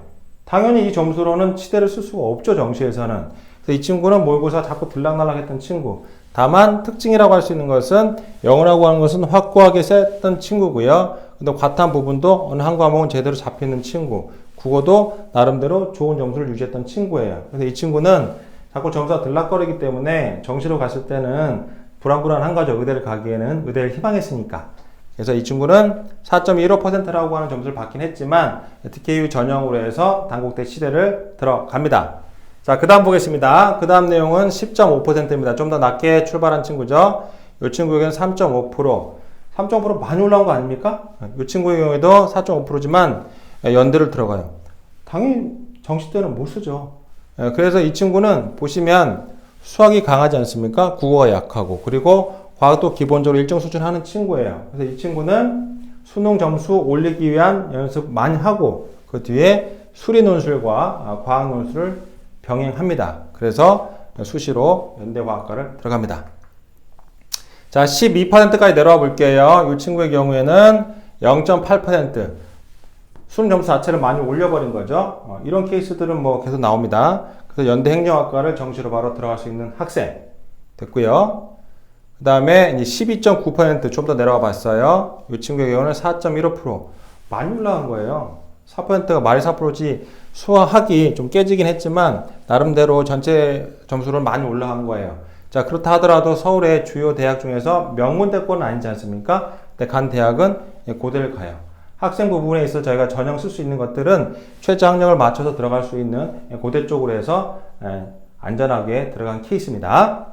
당연히 이 점수로는 치대를 쓸 수가 없죠. 정시에서는. 그래서 이 친구는 모의고사 자꾸 들락날락 했던 친구. 다만 특징이라고 할 수 있는 것은 영어라고 하는 것은 확고하게 셌던 친구고요. 근데 과탐 부분도 어느 한 과목은 제대로 잡히는 친구. 국어도 나름대로 좋은 점수를 유지했던 친구예요. 그래서 이 친구는 자꾸 점수가 들락거리기 때문에 정시로 갔을 때는 불안불안한 거죠. 의대를 가기에는 의대를 희망했으니까. 그래서 이 친구는 4.15%라고 하는 점수를 받긴 했지만 TKU 전형으로 해서 단국대 치대를 들어갑니다. 자, 그 다음 보겠습니다. 그 다음 내용은 10.5%입니다. 좀 더 낮게 출발한 친구죠. 이 친구에게는 3.5%. 3.5% 많이 올라온 거 아닙니까? 이 친구의 경우에도 4.5%지만 연대를 들어가요. 당연히 정시 때는 못 쓰죠. 그래서 이 친구는 보시면 수학이 강하지 않습니까? 국어가 약하고 그리고 과학도 기본적으로 일정 수준 하는 친구예요. 그래서 이 친구는 수능 점수 올리기 위한 연습 많이 하고 그 뒤에 수리 논술과 과학 논술을 병행합니다. 그래서 수시로 연대과학과를 들어갑니다. 자, 12%까지 내려와 볼게요. 이 친구의 경우에는 0.8%. 수능 점수 자체를 많이 올려버린 거죠. 이런 케이스들은 뭐 계속 나옵니다. 그래서 연대 행정학과를 정시로 바로 들어갈 수 있는 학생 됐고요. 그 다음에 12.9% 좀 더 내려와 봤어요. 이 친구의 경우는 4.15%. 많이 올라간 거예요. 4%가 말이 4%지 수학이 좀 깨지긴 했지만 나름대로 전체 점수로 많이 올라간 거예요. 자, 그렇다 하더라도 서울의 주요 대학 중에서 명문대권은 아니지 않습니까? 근데 간 대학은 고대를 가요. 학생 부분에 있어 저희가 전형 쓸 수 있는 것들은 최저 학력을 맞춰서 들어갈 수 있는 고대 쪽으로 해서 안전하게 들어간 케이스입니다.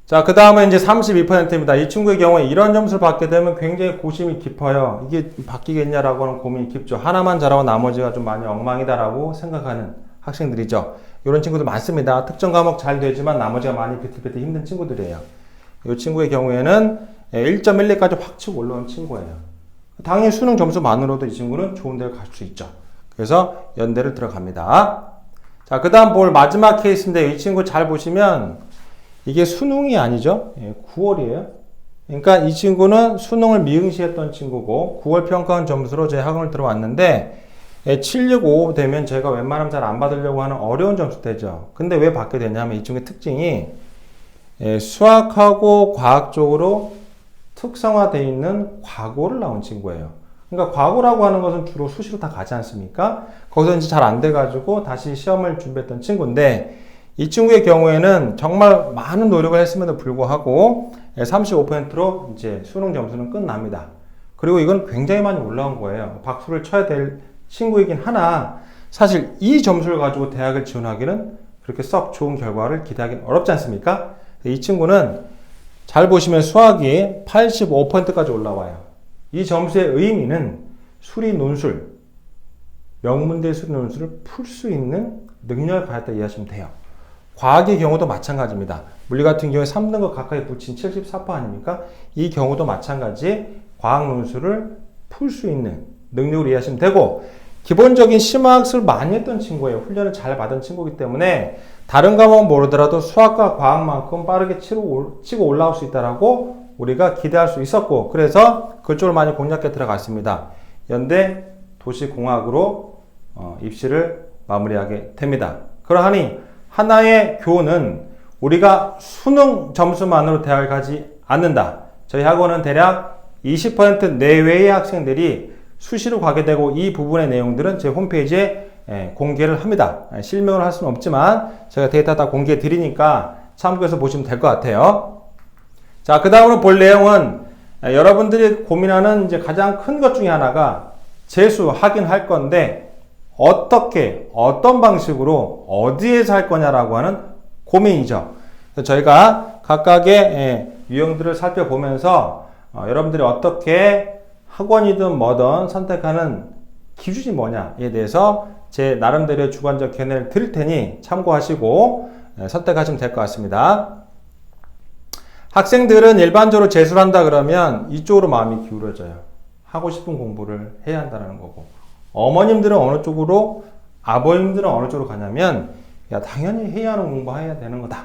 자, 그 다음은 이제 32%입니다. 이 친구의 경우에 이런 점수를 받게 되면 굉장히 고심이 깊어요. 이게 바뀌겠냐라고 하는 고민이 깊죠. 하나만 잘하고 나머지가 좀 많이 엉망이다라고 생각하는 학생들이죠. 이런 친구들 많습니다. 특정 과목 잘 되지만 나머지가 많이 비틀비틀 힘든 친구들이에요. 이 친구의 경우에는 1.12까지 확 치고 올라온 친구예요. 당연히 수능 점수만으로도 이 친구는 좋은 데를 갈 수 있죠. 그래서 연대를 들어갑니다. 자, 그 다음 볼 마지막 케이스인데 이 친구 잘 보시면 이게 수능이 아니죠. 9월이에요. 그러니까 이 친구는 수능을 미응시했던 친구고 9월 평가원 점수로 제 학원을 들어왔는데 765 되면 제가 웬만하면 잘 안 받으려고 하는 어려운 점수 되죠. 근데 왜 받게 되냐면 이 친구의 특징이 수학하고 과학 쪽으로 특성화되어 있는 과고를 나온 친구예요. 그러니까 과고라고 하는 것은 주로 수시로 다 가지 않습니까? 거기서 이제 잘 안 돼가지고 다시 시험을 준비했던 친구인데 이 친구의 경우에는 정말 많은 노력을 했음에도 불구하고 35%로 이제 수능 점수는 끝납니다. 그리고 이건 굉장히 많이 올라온 거예요. 박수를 쳐야 될 친구이긴 하나 사실 이 점수를 가지고 대학을 지원하기는 그렇게 썩 좋은 결과를 기대하기는 어렵지 않습니까? 이 친구는 잘 보시면 수학이 85%까지 올라와요. 이 점수의 의미는 수리 논술, 명문대 수리 논술을 풀 수 있는 능력을 가졌다 이해하시면 돼요. 과학의 경우도 마찬가지입니다. 물리 같은 경우에 3등급 가까이 붙인 74% 아닙니까? 이 경우도 마찬가지 과학 논술을 풀 수 있는 능력을 이해하시면 되고 기본적인 심화학습을 많이 했던 친구예요. 훈련을 잘 받은 친구이기 때문에 다른 과목은 모르더라도 수학과 과학만큼 빠르게 치고 올라올 수 있다라고 우리가 기대할 수 있었고 그래서 그쪽을 많이 공략해 들어갔습니다. 연대 도시공학으로 입시를 마무리하게 됩니다. 그러하니 하나의 교훈은 우리가 수능 점수만으로 대학을 가지 않는다. 저희 학원은 대략 20% 내외의 학생들이 수시로 가게 되고 이 부분의 내용들은 제 홈페이지에 공개를 합니다. 실명을 할 수는 없지만 제가 데이터 다 공개해 드리니까 참고해서 보시면 될 것 같아요. 자, 그 다음으로 볼 내용은 여러분들이 고민하는 이제 가장 큰 것 중에 하나가 재수하긴 할 건데 어떻게, 어떤 방식으로, 어디에서 할 거냐라고 하는 고민이죠. 그래서 저희가 각각의 유형들을 살펴보면서 여러분들이 어떻게 학원이든 뭐든 선택하는 기준이 뭐냐에 대해서 제 나름대로의 주관적 견해를 드릴 테니 참고하시고 선택하시면 될 것 같습니다. 학생들은 일반적으로 재수를 한다 그러면 이쪽으로 마음이 기울어져요. 하고 싶은 공부를 해야 한다는 거고 어머님들은 어느 쪽으로 아버님들은 어느 쪽으로 가냐면 야 당연히 해야 하는 공부 해야 되는 거다.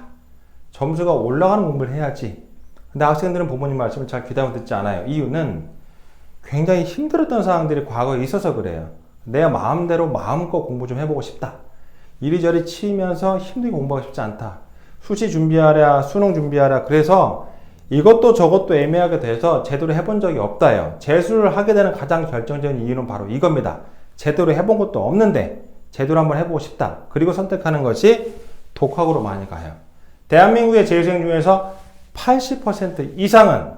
점수가 올라가는 공부를 해야지. 근데 학생들은 부모님 말씀을 잘 귀담아 듣지 않아요. 이유는 굉장히 힘들었던 상황들이 과거에 있어서 그래요. 내 마음대로 마음껏 공부 좀 해보고 싶다. 이리저리 치이면서 힘들게 공부하고 싶지 않다. 수시 준비하랴 수능 준비하랴 그래서 이것도 저것도 애매하게 돼서 제대로 해본 적이 없다요. 재수를 하게 되는 가장 결정적인 이유는 바로 이겁니다. 제대로 해본 것도 없는데 제대로 한번 해보고 싶다. 그리고 선택하는 것이 독학으로 많이 가요. 대한민국의 재수생 중에서 80% 이상은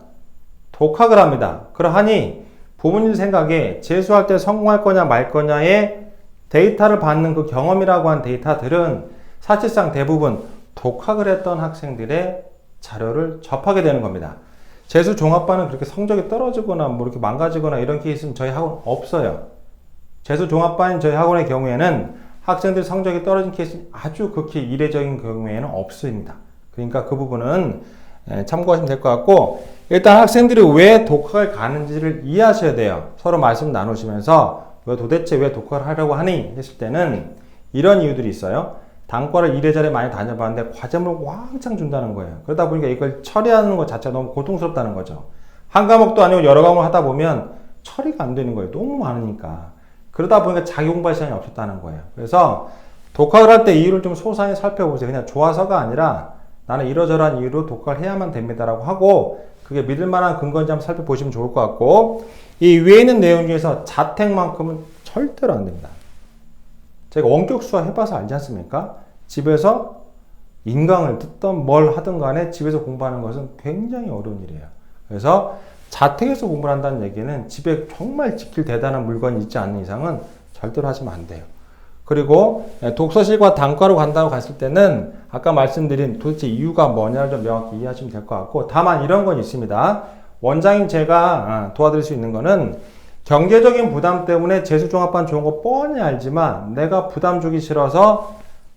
독학을 합니다. 그러하니 부모님 생각에 재수할 때 성공할 거냐 말 거냐의 데이터를 받는 그 경험이라고 한 데이터들은 사실상 대부분 독학을 했던 학생들의 자료를 접하게 되는 겁니다. 재수 종합반은 그렇게 성적이 떨어지거나 뭐 이렇게 망가지거나 이런 케이스는 저희 학원 없어요. 재수 종합반인 저희 학원의 경우에는 학생들 성적이 떨어진 케이스는 아주 극히 이례적인 경우에는 없습니다. 그러니까 그 부분은 참고하시면 될 것 같고 일단 학생들이 왜 독학을 가는지를 이해하셔야 돼요. 서로 말씀 나누시면서 도대체 왜 독학을 하려고 하니 했을 때는 이런 이유들이 있어요. 단과를 이래저래 많이 다녀봤는데 과제물을 왕창 준다는 거예요. 그러다 보니까 이걸 처리하는 것 자체가 너무 고통스럽다는 거죠. 한 과목도 아니고 여러 과목을 하다 보면 처리가 안 되는 거예요. 너무 많으니까. 그러다 보니까 자기 공부할 시간이 없었다는 거예요. 그래서 독학을 할 때 이유를 좀 소상히 살펴보세요. 그냥 좋아서가 아니라 나는 이러저러한 이유로 독학을 해야만 됩니다라고 하고 그게 믿을 만한 근거인지 한번 살펴보시면 좋을 것 같고 이 위에 있는 내용 중에서 자택만큼은 절대로 안 됩니다. 제가 원격 수학 해봐서 알지 않습니까? 집에서 인강을 듣던 뭘 하든 간에 집에서 공부하는 것은 굉장히 어려운 일이에요. 그래서 자택에서 공부를 한다는 얘기는 집에 정말 지킬 대단한 물건이 있지 않는 이상은 절대로 하시면 안 돼요. 그리고 독서실과 단과로 간다고 갔을 때는 아까 말씀드린 도대체 이유가 뭐냐를 좀 명확히 이해하시면 될 것 같고, 다만 이런 건 있습니다. 원장인 제가 도와드릴 수 있는 거는 경제적인 부담 때문에 재수종합반 좋은 거 뻔히 알지만 내가 부담 주기 싫어서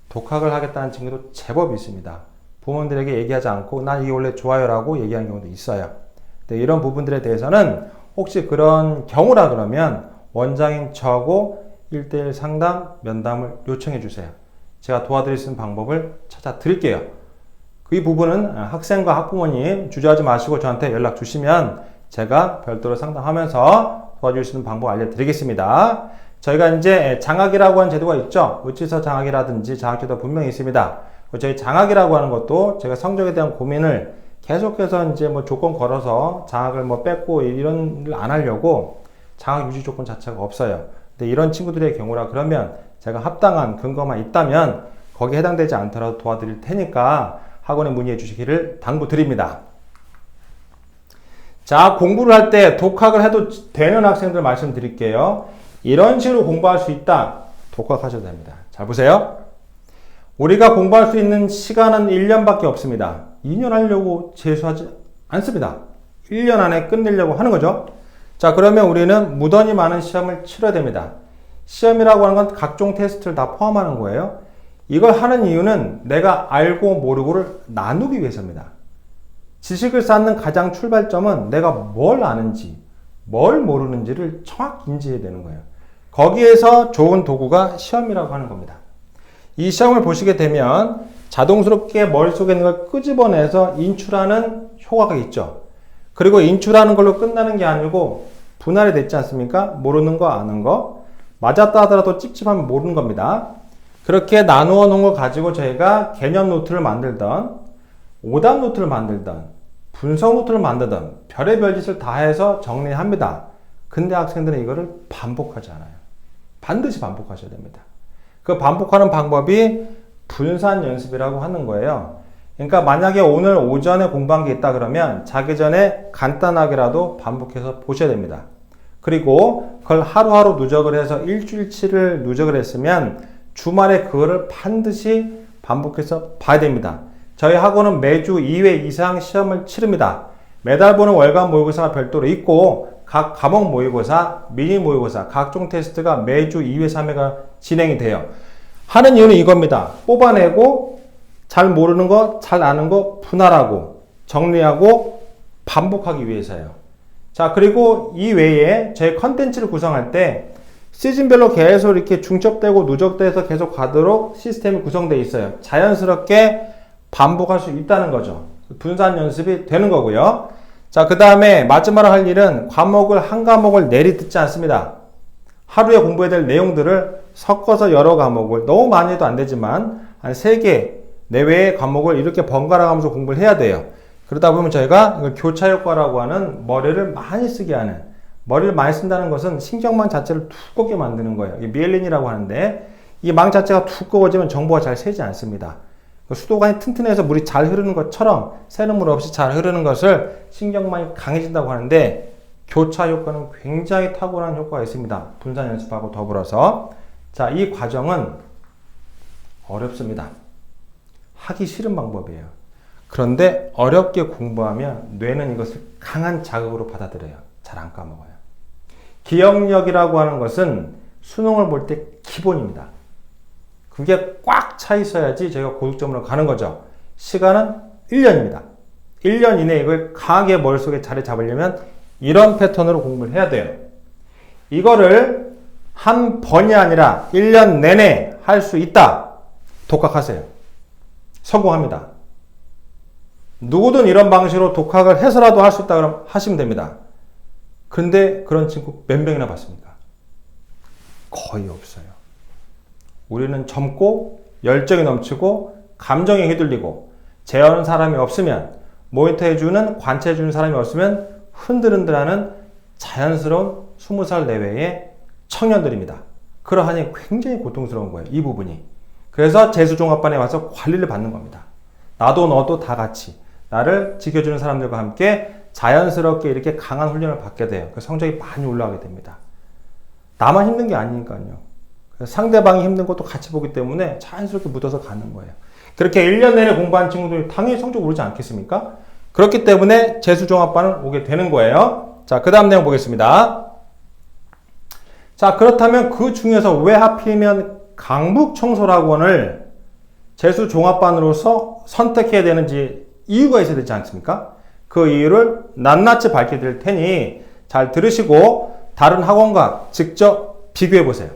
독학을 하겠다는 친구도 제법 있습니다. 부모님들에게 얘기하지 않고 난 이게 원래 좋아요라고 얘기하는 경우도 있어요. 근데 이런 부분들에 대해서는 혹시 그런 경우라 그러면 원장인 저하고 1대1 상담, 면담을 요청해 주세요. 제가 도와드릴 수 있는 방법을 찾아 드릴게요. 그 부분은 학생과 학부모님 주저하지 마시고 저한테 연락 주시면 제가 별도로 상담하면서 도와줄 수 있는 방법 알려드리겠습니다. 저희가 이제 장학이라고 하는 제도가 있죠. 의치서 장학이라든지 장학제도 분명히 있습니다. 저희 장학이라고 하는 것도 제가 성적에 대한 고민을 계속해서 이제 뭐 조건 걸어서 장학을 뭐 뺏고 이런 일 안 하려고 장학 유지 조건 자체가 없어요. 근데 이런 친구들의 경우라 그러면 제가 합당한 근거만 있다면 거기에 해당되지 않더라도 도와드릴 테니까 학원에 문의해 주시기를 당부드립니다. 자, 공부를 할 때 독학을 해도 되는 학생들 말씀드릴게요. 이런 식으로 공부할 수 있다. 독학하셔도 됩니다. 잘 보세요. 우리가 공부할 수 있는 시간은 1년밖에 없습니다. 2년 하려고 재수하지 않습니다. 1년 안에 끝내려고 하는 거죠. 자, 그러면 우리는 무던히 많은 시험을 치러야 됩니다. 시험이라고 하는 건 각종 테스트를 다 포함하는 거예요. 이걸 하는 이유는 내가 알고 모르고를 나누기 위해서입니다. 지식을 쌓는 가장 출발점은 내가 뭘 아는지, 뭘 모르는지를 정확히 인지해야 되는 거예요. 거기에서 좋은 도구가 시험이라고 하는 겁니다. 이 시험을 보시게 되면 자동스럽게 머릿속에 있는 걸 끄집어내서 인출하는 효과가 있죠. 그리고 인출하는 걸로 끝나는 게 아니고 분할이 됐지 않습니까? 모르는 거 아는 거. 맞았다 하더라도 찝찝하면 모르는 겁니다. 그렇게 나누어 놓은 걸 가지고 저희가 개념 노트를 만들던, 오답 노트를 만들던, 분석 노트를 만들던 별의별 짓을 다 해서 정리합니다. 근데 학생들은 이거를 반복하지 않아요. 반드시 반복하셔야 됩니다. 그 반복하는 방법이 분산 연습이라고 하는 거예요. 그러니까 만약에 오늘 오전에 공부한 게 있다 그러면 자기 전에 간단하게라도 반복해서 보셔야 됩니다. 그리고 그걸 하루하루 누적을 해서 일주일치를 누적을 했으면 주말에 그거를 반드시 반복해서 봐야 됩니다. 저희 학원은 매주 2회 이상 시험을 치릅니다. 매달 보는 월간 모의고사가 별도로 있고 각 과목 모의고사, 미니 모의고사, 각종 테스트가 매주 2회, 3회가 진행이 돼요. 하는 이유는 이겁니다. 뽑아내고 잘 모르는 거, 잘 아는 거 분할하고 정리하고 반복하기 위해서요. 자, 그리고 이 외에 저희 컨텐츠를 구성할 때 시즌별로 계속 이렇게 중첩되고 누적돼서 계속 가도록 시스템이 구성되어 있어요. 자연스럽게 반복할 수 있다는 거죠. 분산 연습이 되는 거고요. 자, 그 다음에 마지막으로 할 일은 한 과목을 내리 듣지 않습니다. 하루에 공부해야 될 내용들을 섞어서 여러 과목을, 너무 많이 해도 안 되지만 한 3개 내외의 과목을 이렇게 번갈아 가면서 공부를 해야 돼요. 그러다 보면 저희가 이걸 교차 효과라고 하는 머리를 많이 쓰게 하는, 머리를 많이 쓴다는 것은 신경망 자체를 두껍게 만드는 거예요. 이게 미엘린이라고 하는데 이 망 자체가 두꺼워지면 정보가 잘 새지 않습니다. 수도관이 튼튼해서 물이 잘 흐르는 것처럼 새는 물 없이 잘 흐르는 것을 신경망이 강해진다고 하는데 교차 효과는 굉장히 탁월한 효과가 있습니다. 분산 연습하고 더불어서. 자, 이 과정은 어렵습니다. 하기 싫은 방법이에요. 그런데 어렵게 공부하면 뇌는 이것을 강한 자극으로 받아들여요. 잘 안 까먹어요. 기억력이라고 하는 것은 수능을 볼 때 기본입니다. 그게 꽉 차 있어야지 저희가 고득점으로 가는 거죠. 시간은 1년입니다. 1년 이내에 이걸 강하게 머릿속에 자리 잡으려면 이런 패턴으로 공부를 해야 돼요. 이거를 한 번이 아니라 1년 내내 할 수 있다. 독학하세요. 성공합니다. 누구든 이런 방식으로 독학을 해서라도 할 수 있다 그러면 하시면 됩니다. 근데 그런 친구 몇 명이나 봤습니까? 거의 없어요. 우리는 젊고 열정이 넘치고 감정에 휘둘리고 제어하는 사람이 없으면, 모니터해주는, 관찰해주는 사람이 없으면 흔들흔들하는 자연스러운 20살 내외의 청년들입니다. 그러하니 굉장히 고통스러운 거예요. 이 부분이. 그래서 재수종합반에 와서 관리를 받는 겁니다. 나도 너도 다 같이 나를 지켜주는 사람들과 함께 자연스럽게 이렇게 강한 훈련을 받게 돼요. 그래서 성적이 많이 올라가게 됩니다. 나만 힘든 게 아니니까요. 그래서 상대방이 힘든 것도 같이 보기 때문에 자연스럽게 묻어서 가는 거예요. 그렇게 1년 내내 공부한 친구들이 당연히 성적 오르지 않겠습니까? 그렇기 때문에 재수종합반을 오게 되는 거예요. 자, 그 다음 내용 보겠습니다. 자, 그렇다면 그 중에서 왜 하필이면 강북청소학원을 재수종합반으로서 선택해야 되는지 이유가 있어야 되지 않습니까? 그 이유를 낱낱이 밝혀드릴 테니 잘 들으시고 다른 학원과 직접 비교해 보세요.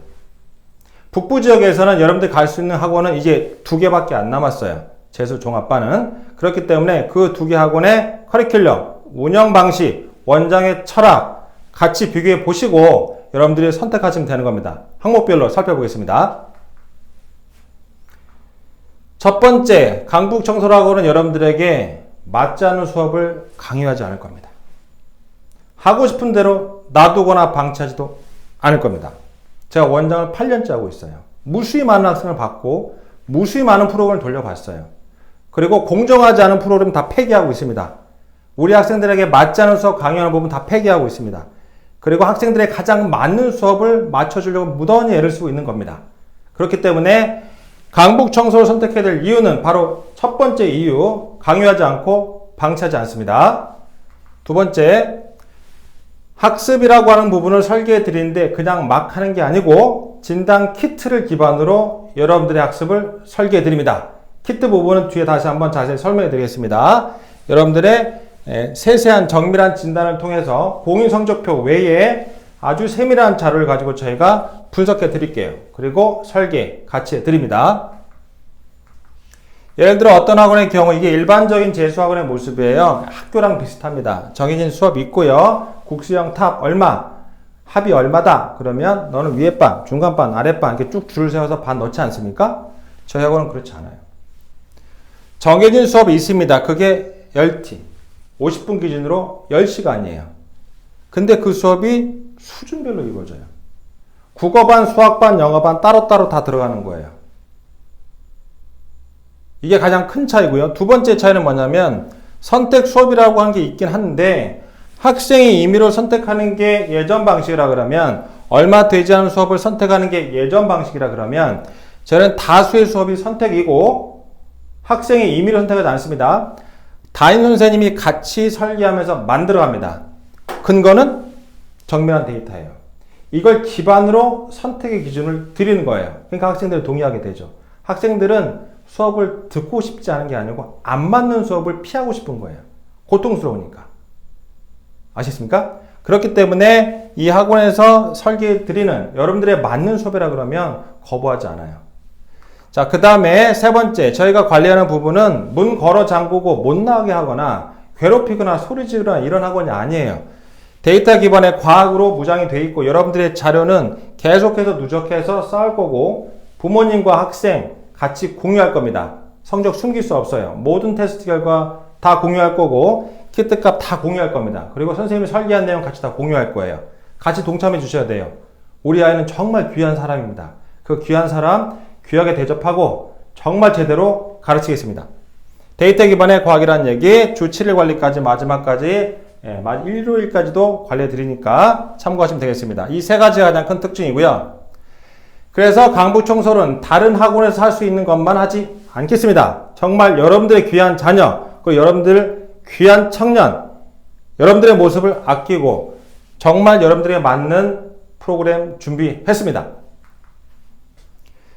북부 지역에서는 여러분들 갈 수 있는 학원은 이제 2개밖에 안 남았어요. 재수종합반은. 그렇기 때문에 그 2개 학원의 커리큘럼, 운영 방식, 원장의 철학 같이 비교해 보시고 여러분들이 선택하시면 되는 겁니다. 항목별로 살펴보겠습니다. 첫 번째, 강북청소학원은 여러분들에게 맞지 않는 수업을 강요하지 않을 겁니다. 하고 싶은 대로 놔두거나 방치하지도 않을 겁니다. 제가 원장을 8년째 하고 있어요. 무수히 많은 학생을 받고 무수히 많은 프로그램을 돌려봤어요. 그리고 공정하지 않은 프로그램 다 폐기하고 있습니다. 우리 학생들에게 맞지 않은 수업 강요하는 부분 다 폐기하고 있습니다. 그리고 학생들의 가장 맞는 수업을 맞춰주려고 무던히 애를 쓰고 있는 겁니다. 그렇기 때문에 강북청소를 선택해야 될 이유는 바로 첫 번째 이유, 강요하지 않고 방치하지 않습니다. 두 번째, 학습이라고 하는 부분을 설계해 드리는데 그냥 막 하는 게 아니고 진단 키트를 기반으로 여러분들의 학습을 설계해 드립니다. 키트 부분은 뒤에 다시 한번 자세히 설명해 드리겠습니다. 여러분들의 세세한 정밀한 진단을 통해서 공인 성적표 외에 아주 세밀한 자료를 가지고 저희가 분석해 드릴게요. 그리고 설계 같이 해 드립니다. 예를 들어 어떤 학원의 경우 이게 일반적인 재수학원의 모습이에요. 학교랑 비슷합니다. 정해진 수업이 있고요. 국수형 탑 얼마, 합이 얼마다. 그러면 너는 위에 반, 중간 반, 아래 반 이렇게 쭉 줄을 세워서 반 넣지 않습니까? 저희 학원은 그렇지 않아요. 정해진 수업이 있습니다. 그게 10T, 50분 기준으로 10시간이에요. 근데 그 수업이 수준별로 이루어져요. 국어반, 수학반, 영어반 따로따로 다 들어가는 거예요. 이게 가장 큰 차이고요. 두 번째 차이는 뭐냐면 선택 수업이라고 하는 게 있긴 한데 학생이 임의로 선택하는 게 예전 방식이라 그러면 얼마 되지 않은 수업을 선택하는 게 예전 방식이라 그러면 저는 다수의 수업이 선택이고 학생이 임의로 선택하지 않습니다. 담임 선생님이 같이 설계하면서 만들어갑니다. 근거는 정밀한 데이터예요. 이걸 기반으로 선택의 기준을 드리는 거예요. 그러니까 학생들이 동의하게 되죠. 학생들은 수업을 듣고 싶지 않은 게 아니고 안 맞는 수업을 피하고 싶은 거예요. 고통스러우니까. 아시겠습니까? 그렇기 때문에 이 학원에서 설계해 드리는 여러분들의 맞는 수업이라 그러면 거부하지 않아요. 자, 그 다음에 세 번째, 저희가 관리하는 부분은 문 걸어 잠그고 못 나가게 하거나 괴롭히거나 소리 지르거나 이런 학원이 아니에요. 데이터 기반의 과학으로 무장이 되어 있고 여러분들의 자료는 계속해서 누적해서 쌓을 거고 부모님과 학생 같이 공유할 겁니다. 성적 숨길 수 없어요. 모든 테스트 결과 다 공유할 거고 키트값 다 공유할 겁니다. 그리고 선생님이 설계한 내용 같이 다 공유할 거예요. 같이 동참해 주셔야 돼요. 우리 아이는 정말 귀한 사람입니다. 그 귀한 사람 귀하게 대접하고 정말 제대로 가르치겠습니다. 데이터 기반의 과학이라는 얘기 주 7일 관리까지 마지막까지 일요일까지도 관리해 드리니까 참고하시면 되겠습니다. 이 세 가지가 가장 큰 특징이고요. 그래서 강북청소는 다른 학원에서 할 수 있는 것만 하지 않겠습니다. 정말 여러분들의 귀한 자녀, 그리고 여러분들 귀한 청년, 여러분들의 모습을 아끼고 정말 여러분들에게 맞는 프로그램 준비했습니다.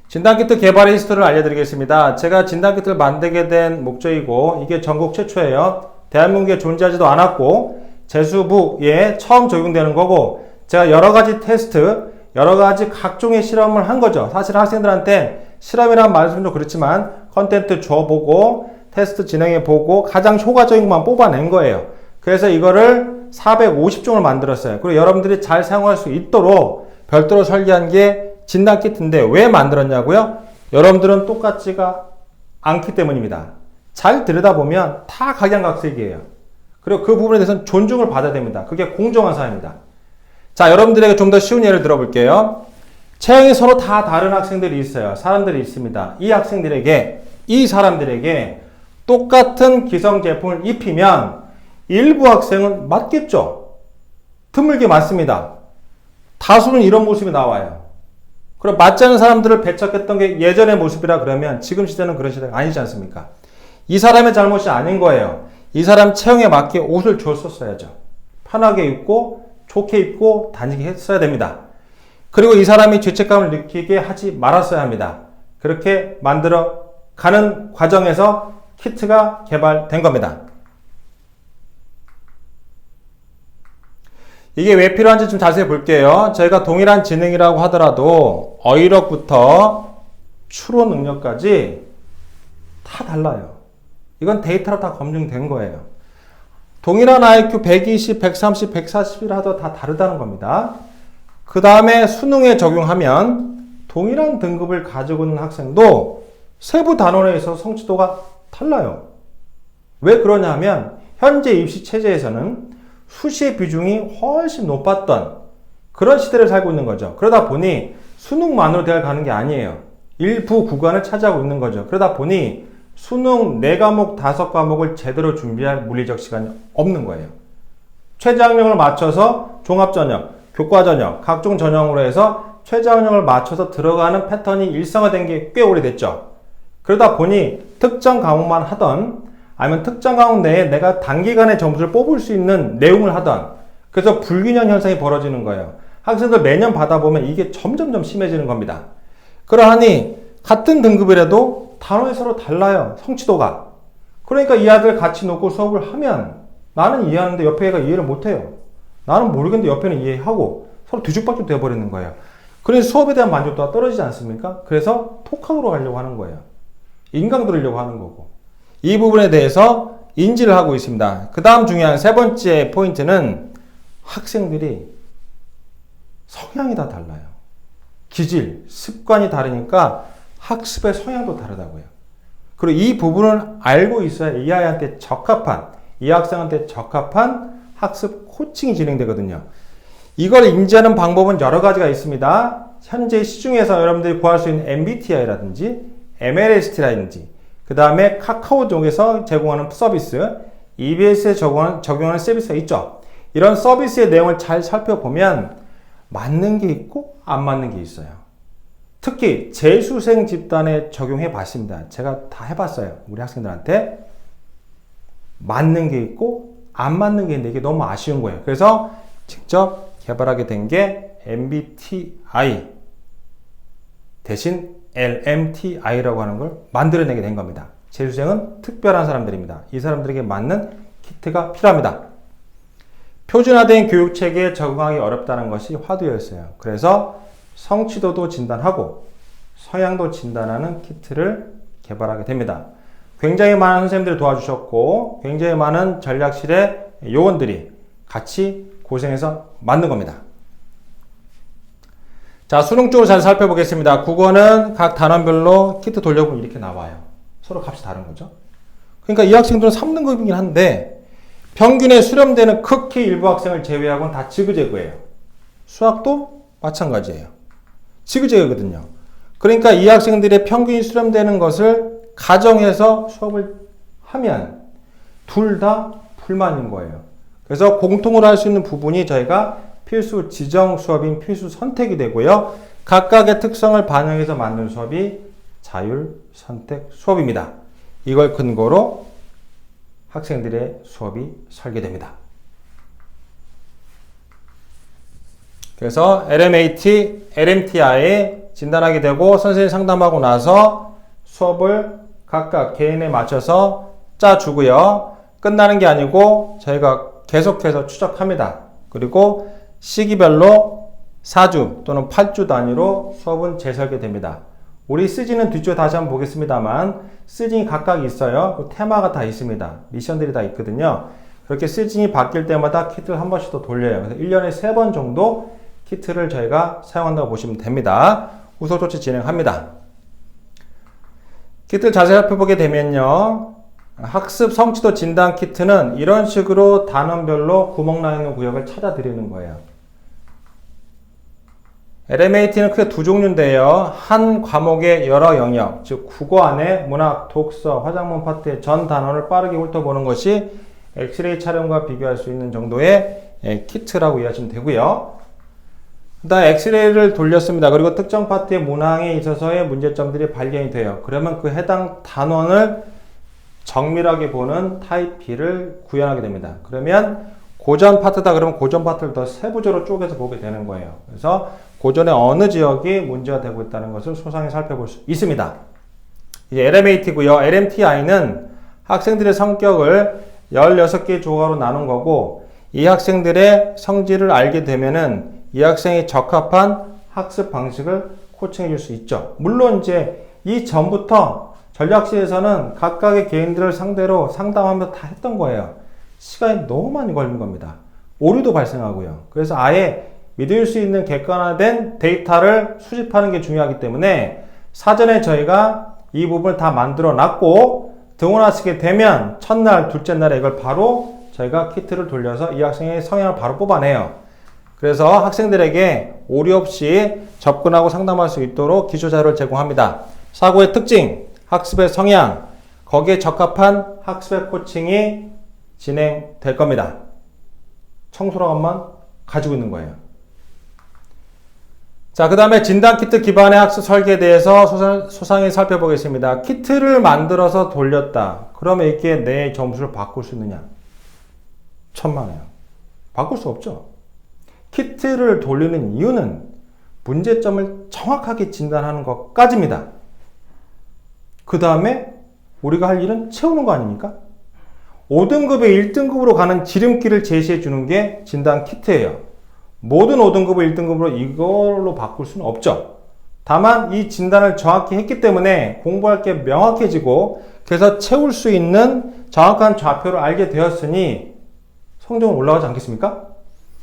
진단키트 개발의 히스토리를 알려드리겠습니다. 제가 진단키트를 만들게 된 목적이고 이게 전국 최초예요. 대한민국에 존재하지도 않았고 재수부에 처음 적용되는 거고 제가 여러가지 테스트, 여러가지 각종의 실험을 한 거죠. 사실 학생들한테 실험이라는 말씀은 좀 그렇지만 컨텐츠 줘보고 테스트 진행해보고 가장 효과적인 것만 뽑아낸 거예요. 그래서 이거를 450종을 만들었어요. 그리고 여러분들이 잘 사용할 수 있도록 별도로 설계한 게 진단키트인데 왜 만들었냐고요? 여러분들은 똑같지가 않기 때문입니다. 잘 들여다보면 다 각양각색이에요. 그리고 그 부분에 대해서는 존중을 받아야 됩니다. 그게 공정한 사회입니다. 자, 여러분들에게 좀 더 쉬운 예를 들어볼게요. 체형이 서로 다 다른 학생들이 있어요. 사람들이 있습니다. 이 사람들에게 똑같은 기성 제품을 입히면 일부 학생은 맞겠죠. 드물게 맞습니다. 다수는 이런 모습이 나와요. 그럼 맞지 않은 사람들을 배척했던 게 예전의 모습이라 그러면 지금 시대는 그런 시대가 아니지 않습니까? 이 사람의 잘못이 아닌 거예요. 이 사람 체형에 맞게 옷을 줬었어야죠. 편하게 입고 좋게 입고 다니게 했어야 됩니다. 그리고 이 사람이 죄책감을 느끼게 하지 말았어야 합니다. 그렇게 만들어 가는 과정에서 키트가 개발된 겁니다. 이게 왜 필요한지 좀 자세히 볼게요. 저희가 동일한 지능이라고 하더라도 어휘력부터 추론 능력까지 다 달라요. 이건 데이터로 다 검증된 거예요. 동일한 IQ 120, 130, 140이라도 다 다르다는 겁니다. 그 다음에 수능에 적용하면 동일한 등급을 가지고 있는 학생도 세부 단원에 있어서 성취도가 달라요. 왜 그러냐 하면 현재 입시 체제에서는 수시의 비중이 훨씬 높았던 그런 시대를 살고 있는 거죠. 그러다 보니 수능만으로 대학을 가는 게 아니에요. 일부 구간을 차지하고 있는 거죠. 그러다 보니 수능 4과목, 5과목을 제대로 준비할 물리적 시간이 없는 거예요. 최저학력을 맞춰서 종합전형, 교과전형, 각종 전형으로 해서 최저학력을 맞춰서 들어가는 패턴이 일상화된 게 꽤 오래됐죠. 그러다 보니 특정 과목만 하던 아니면 특정 과목 내에 내가 단기간에 점수를 뽑을 수 있는 내용을 하던 그래서 불균형 현상이 벌어지는 거예요. 학생들 매년 받아보면 이게 점점점 심해지는 겁니다. 그러하니 같은 등급이라도 단원이 서로 달라요. 성취도가. 그러니까 이 아들 같이 놓고 수업을 하면 나는 이해하는데 옆에 애가 이해를 못해요. 나는 모르겠는데 옆에는 이해하고 서로 뒤죽박죽 되어버리는 거예요. 그래서 수업에 대한 만족도가 떨어지지 않습니까? 그래서 톡학으로 가려고 하는 거예요. 인강 들으려고 하는 거고. 이 부분에 대해서 인지를 하고 있습니다. 그 다음 중요한 세 번째 포인트는 학생들이 성향이 다 달라요. 기질, 습관이 다르니까 학습의 성향도 다르다고요. 그리고 이 부분을 알고 있어야 이 아이한테 적합한, 이 학생한테 적합한 학습 코칭이 진행되거든요. 이걸 인지하는 방법은 여러 가지가 있습니다. 현재 시중에서 여러분들이 구할 수 있는 MBTI라든지 MLST라든지 그 다음에 카카오 쪽에서 제공하는 서비스, EBS에 적용하는 서비스가 있죠. 이런 서비스의 내용을 잘 살펴보면 맞는 게 있고 안 맞는 게 있어요. 특히 재수생 집단에 적용해 봤습니다. 제가 다 해봤어요. 우리 학생들한테. 맞는 게 있고 안 맞는 게 있는데 이게 너무 아쉬운 거예요. 그래서 직접 개발하게 된 게 MBTI 대신 LMTI라고 하는 걸 만들어내게 된 겁니다. 재수생은 특별한 사람들입니다. 이 사람들에게 맞는 키트가 필요합니다. 표준화된 교육체계에 적응하기 어렵다는 것이 화두였어요. 그래서 성취도도 진단하고 성향도 진단하는 키트를 개발하게 됩니다. 굉장히 많은 선생님들이 도와주셨고 굉장히 많은 전략실의 요원들이 같이 고생해서 만든 겁니다. 자, 수능 쪽으로 잘 살펴보겠습니다. 국어는 각 단원별로 키트 돌려보면 이렇게 나와요. 서로 값이 다른 거죠. 그러니까 이 학생들은 3등급이긴 한데 평균에 수렴되는 극히 일부 학생을 제외하고는 다 지그재그예요. 수학도 마찬가지예요. 지그재그거든요. 그러니까 이 학생들의 평균이 수렴되는 것을 가정해서 수업을 하면 둘 다 불만인 거예요. 그래서 공통으로 할 수 있는 부분이 저희가 필수 지정 수업인 필수 선택이 되고요. 각각의 특성을 반영해서 만든 수업이 자율 선택 수업입니다. 이걸 근거로 학생들의 수업이 설계됩니다. 그래서 LMAT, LMTI 진단하게 되고 선생님 상담하고 나서 수업을 각각 개인에 맞춰서 짜주고요. 끝나는 게 아니고 저희가 계속해서 추적합니다. 그리고 시기별로 4주 또는 8주 단위로 수업은 재설계됩니다. 우리 스지는 뒤쪽에 다시 한번 보겠습니다만 스징이 각각 있어요. 그 테마가 다 있습니다. 미션들이 다 있거든요. 그렇게 스징이 바뀔 때마다 키트를 한 번씩 더 돌려요. 그래서 1년에 3번 정도 키트를 저희가 사용한다고 보시면 됩니다. 후속 조치 진행합니다. 키트를 자세히 살펴보게 되면요. 학습 성취도 진단 키트는 이런 식으로 단원별로 구멍 나 있는 구역을 찾아드리는 거예요. LMAT는 크게 두 종류인데요. 한 과목의 여러 영역, 즉 국어 안에 문학, 독서, 화작문 파트의 전 단원을 빠르게 훑어보는 것이 엑스레이 촬영과 비교할 수 있는 정도의 키트라고 이해하시면 되고요. 그다음 엑스레이를 돌렸습니다. 그리고 특정 파트의 문항에 있어서의 문제점들이 발견이 돼요. 그러면 그 해당 단원을 정밀하게 보는 타입 B를 구현하게 됩니다. 그러면 고전 파트다 그러면 고전 파트를 더 세부적으로 쪼개서 보게 되는 거예요. 그래서 고전의 어느 지역이 문제가 되고 있다는 것을 소상히 살펴볼 수 있습니다. 이제 LMAT고요. LMTI는 학생들의 성격을 16개의 조각으로 나눈 거고, 이 학생들의 성질을 알게 되면은 이 학생이 적합한 학습 방식을 코칭해 줄 수 있죠. 물론 이제 이 전부터 전략실에서는 각각의 개인들을 상대로 상담하면서 다 했던 거예요. 시간이 너무 많이 걸린 겁니다. 오류도 발생하고요. 그래서 아예 믿을 수 있는 객관화된 데이터를 수집하는 게 중요하기 때문에 사전에 저희가 이 부분을 다 만들어 놨고, 등원하시게 되면 첫날, 둘째 날에 이걸 바로 저희가 키트를 돌려서 이 학생의 성향을 바로 뽑아내요. 그래서 학생들에게 오류 없이 접근하고 상담할 수 있도록 기초자료를 제공합니다. 사고의 특징, 학습의 성향, 거기에 적합한 학습의 코칭이 진행될 겁니다. 청소라고만 가지고 있는 거예요. 자, 그 다음에 진단키트 기반의 학습 설계에 대해서 소상히 살펴보겠습니다. 키트를 만들어서 돌렸다. 그러면 이게 내 점수를 바꿀 수 있느냐? 천만에요. 바꿀 수 없죠. 키트를 돌리는 이유는 문제점을 정확하게 진단하는 것까지입니다. 그 다음에 우리가 할 일은 채우는 거 아닙니까? 5등급에 1등급으로 가는 지름길을 제시해 주는 게 진단 키트예요. 모든 5등급을 1등급으로 이걸로 바꿀 수는 없죠. 다만 이 진단을 정확히 했기 때문에 공부할 게 명확해지고, 그래서 채울 수 있는 정확한 좌표를 알게 되었으니 성적은 올라가지 않겠습니까?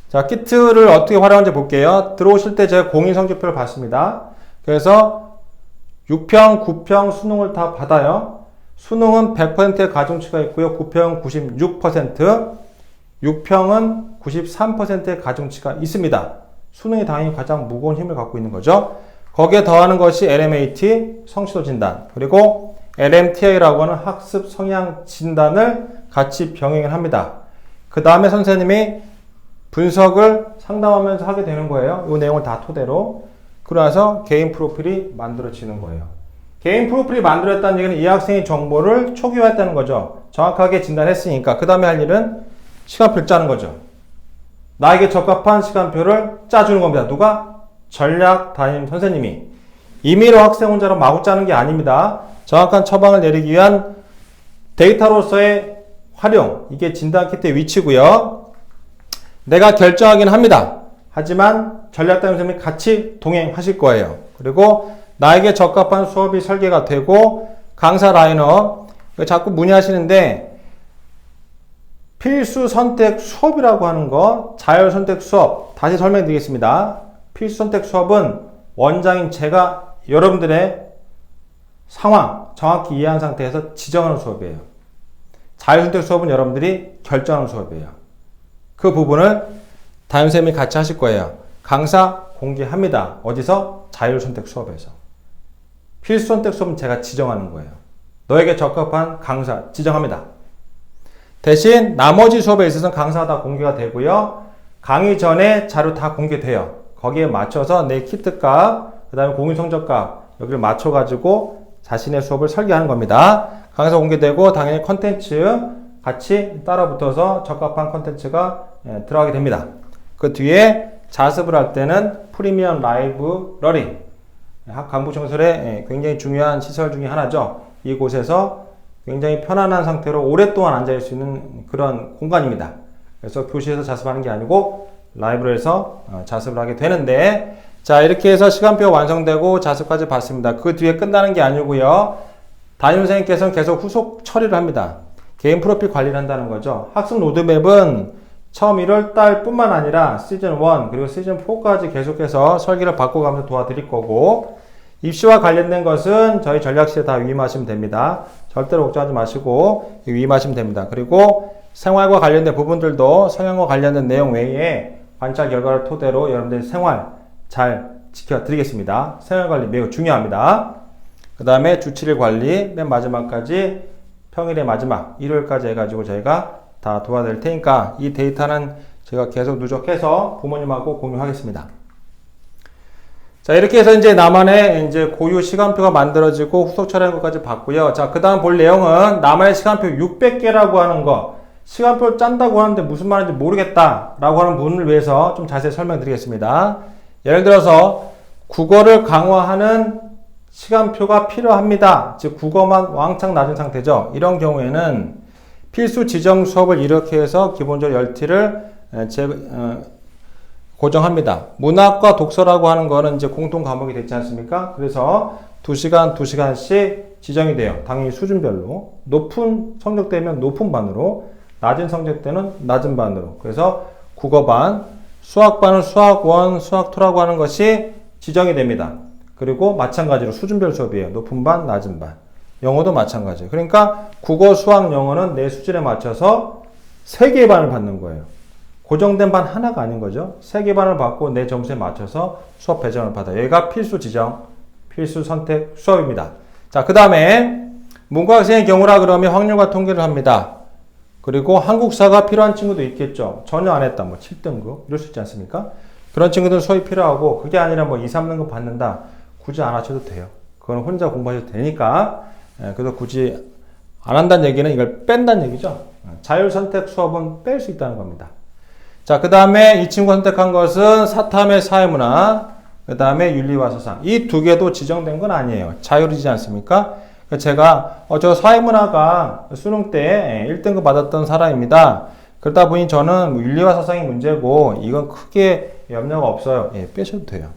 자, 키트를 어떻게 활용하는지 볼게요. 들어오실 때 제가 공인 성적표를 받습니다. 그래서 6평, 9평 수능을 다 받아요. 수능은 100%의 가중치가 있고요. 9평은 96%, 6평은 93%의 가중치가 있습니다. 수능이 당연히 가장 무거운 힘을 갖고 있는 거죠. 거기에 더하는 것이 LMAT 성취도 진단, 그리고 LMTI라고 하는 학습 성향 진단을 같이 병행을 합니다. 그 다음에 선생님이 분석을 상담하면서 하게 되는 거예요. 이 내용을 다 토대로. 그러나서 개인 프로필이 만들어지는 거예요. 개인 프로필이 만들어졌다는 얘기는 이 학생의 정보를 초기화했다는 거죠. 정확하게 진단했으니까 그 다음에 할 일은 시간표를 짜는 거죠. 나에게 적합한 시간표를 짜주는 겁니다. 누가? 전략 담임 선생님이. 임의로 학생 혼자로 마구 짜는 게 아닙니다. 정확한 처방을 내리기 위한 데이터로서의 활용, 이게 진단 키트의 위치고요. 내가 결정하긴 합니다. 하지만 전략 담임 선생님이 같이 동행하실 거예요. 그리고 나에게 적합한 수업이 설계가 되고, 강사 라인업, 자꾸 문의하시는데 필수 선택 수업이라고 하는 거, 자율 선택 수업 다시 설명드리겠습니다. 필수 선택 수업은 원장인 제가 여러분들의 상황 정확히 이해한 상태에서 지정하는 수업이에요. 자율 선택 수업은 여러분들이 결정하는 수업이에요. 그 부분을 담임선생님이 같이 하실 거예요. 강사 공개합니다. 어디서? 자율 선택 수업에서. 필수 선택 수업은 제가 지정하는 거예요. 너에게 적합한 강사 지정합니다. 대신 나머지 수업에 있어서는 강사가 다 공개가 되고요. 강의 전에 자료 다 공개돼요. 거기에 맞춰서 내 키트 값, 그 다음에 공인 성적 값, 여기를 맞춰가지고 자신의 수업을 설계하는 겁니다. 강의서 공개되고 당연히 컨텐츠 같이 따라 붙어서 적합한 컨텐츠가 들어가게 됩니다. 그 뒤에 자습을 할 때는 프리미엄 라이브 러닝, 강북청설의 굉장히 중요한 시설 중에 하나죠. 이곳에서 굉장히 편안한 상태로 오랫동안 앉아있을 수 있는 그런 공간입니다. 그래서 교실에서 자습하는 게 아니고 라이브러리에서 자습을 하게 되는데, 자, 이렇게 해서 시간표 완성되고 자습까지 봤습니다. 그 뒤에 끝나는 게 아니고요. 담임선생님께서는 계속 후속 처리를 합니다. 개인 프로필 관리를 한다는 거죠. 학습 로드맵은 처음 1월 달 뿐만 아니라 시즌 1 그리고 시즌 4까지 계속해서 설계를 바꿔가면서 도와드릴 거고, 입시와 관련된 것은 저희 전략실에 다 위임하시면 됩니다. 절대로 걱정하지 마시고 위임하시면 됩니다. 그리고 생활과 관련된 부분들도 성향과 관련된 내용 외에 관찰 결과를 토대로 여러분들의 생활 잘 지켜드리겠습니다. 생활관리 매우 중요합니다. 그 다음에 주치일 관리 맨 마지막까지 평일의 마지막 일요일까지 해가지고 저희가 다 도와드릴 테니까 이 데이터는 제가 계속 누적해서 부모님하고 공유하겠습니다. 자, 이렇게 해서 이제 나만의 이제 고유 시간표가 만들어지고 후속 촬영한 것까지 봤고요. 자, 그 다음 볼 내용은 나만의 시간표 600개라고 하는 거. 시간표를 짠다고 하는데 무슨 말인지 모르겠다라고 하는 분을 위해서 좀 자세히 설명드리겠습니다. 예를 들어서 국어를 강화하는 시간표가 필요합니다. 즉 국어만 왕창 낮은 상태죠. 이런 경우에는 필수 지정 수업을 이렇게 해서 기본적으로 10티를 고정합니다. 문학과 독서라고 하는 거는 이제 공통 과목이 됐지 않습니까? 그래서 2시간, 2시간씩 지정이 돼요. 당연히 수준별로. 높은 성적대면 높은 반으로, 낮은 성적대는 낮은 반으로. 그래서 국어반, 수학반은 수학1, 수학2라고 하는 것이 지정이 됩니다. 그리고 마찬가지로 수준별 수업이에요. 높은 반, 낮은 반. 영어도 마찬가지예요. 그러니까 국어, 수학, 영어는 내 수준에 맞춰서 3개의 반을 받는 거예요. 고정된 반 하나가 아닌 거죠. 3개 반을 받고 내 점수에 맞춰서 수업 배정을 받아요. 여기가 필수 지정, 필수 선택 수업입니다. 자, 그 다음에 문과학생의 경우라 그러면 확률과 통계를 합니다. 그리고 한국사가 필요한 친구도 있겠죠. 전혀 안 했다. 뭐 7등급 이럴 수 있지 않습니까? 그런 친구들은 수업이 필요하고 그게 아니라 뭐 2, 3등급 받는다. 굳이 안 하셔도 돼요. 그건 혼자 공부하셔도 되니까. 그래서 굳이 안 한다는 얘기는 이걸 뺀다는 얘기죠. 자율선택 수업은 뺄 수 있다는 겁니다. 자, 그 다음에 이 친구가 선택한 것은 사탐의 사회문화, 그 다음에 윤리와 서상. 이 두 개도 지정된 건 아니에요. 자율이지 않습니까? 제가 저 사회문화가 수능 때 1등급 받았던 사람입니다. 그러다 보니 저는 윤리와 서상이 문제고 이건 크게 염려가 없어요. 예, 빼셔도 돼요.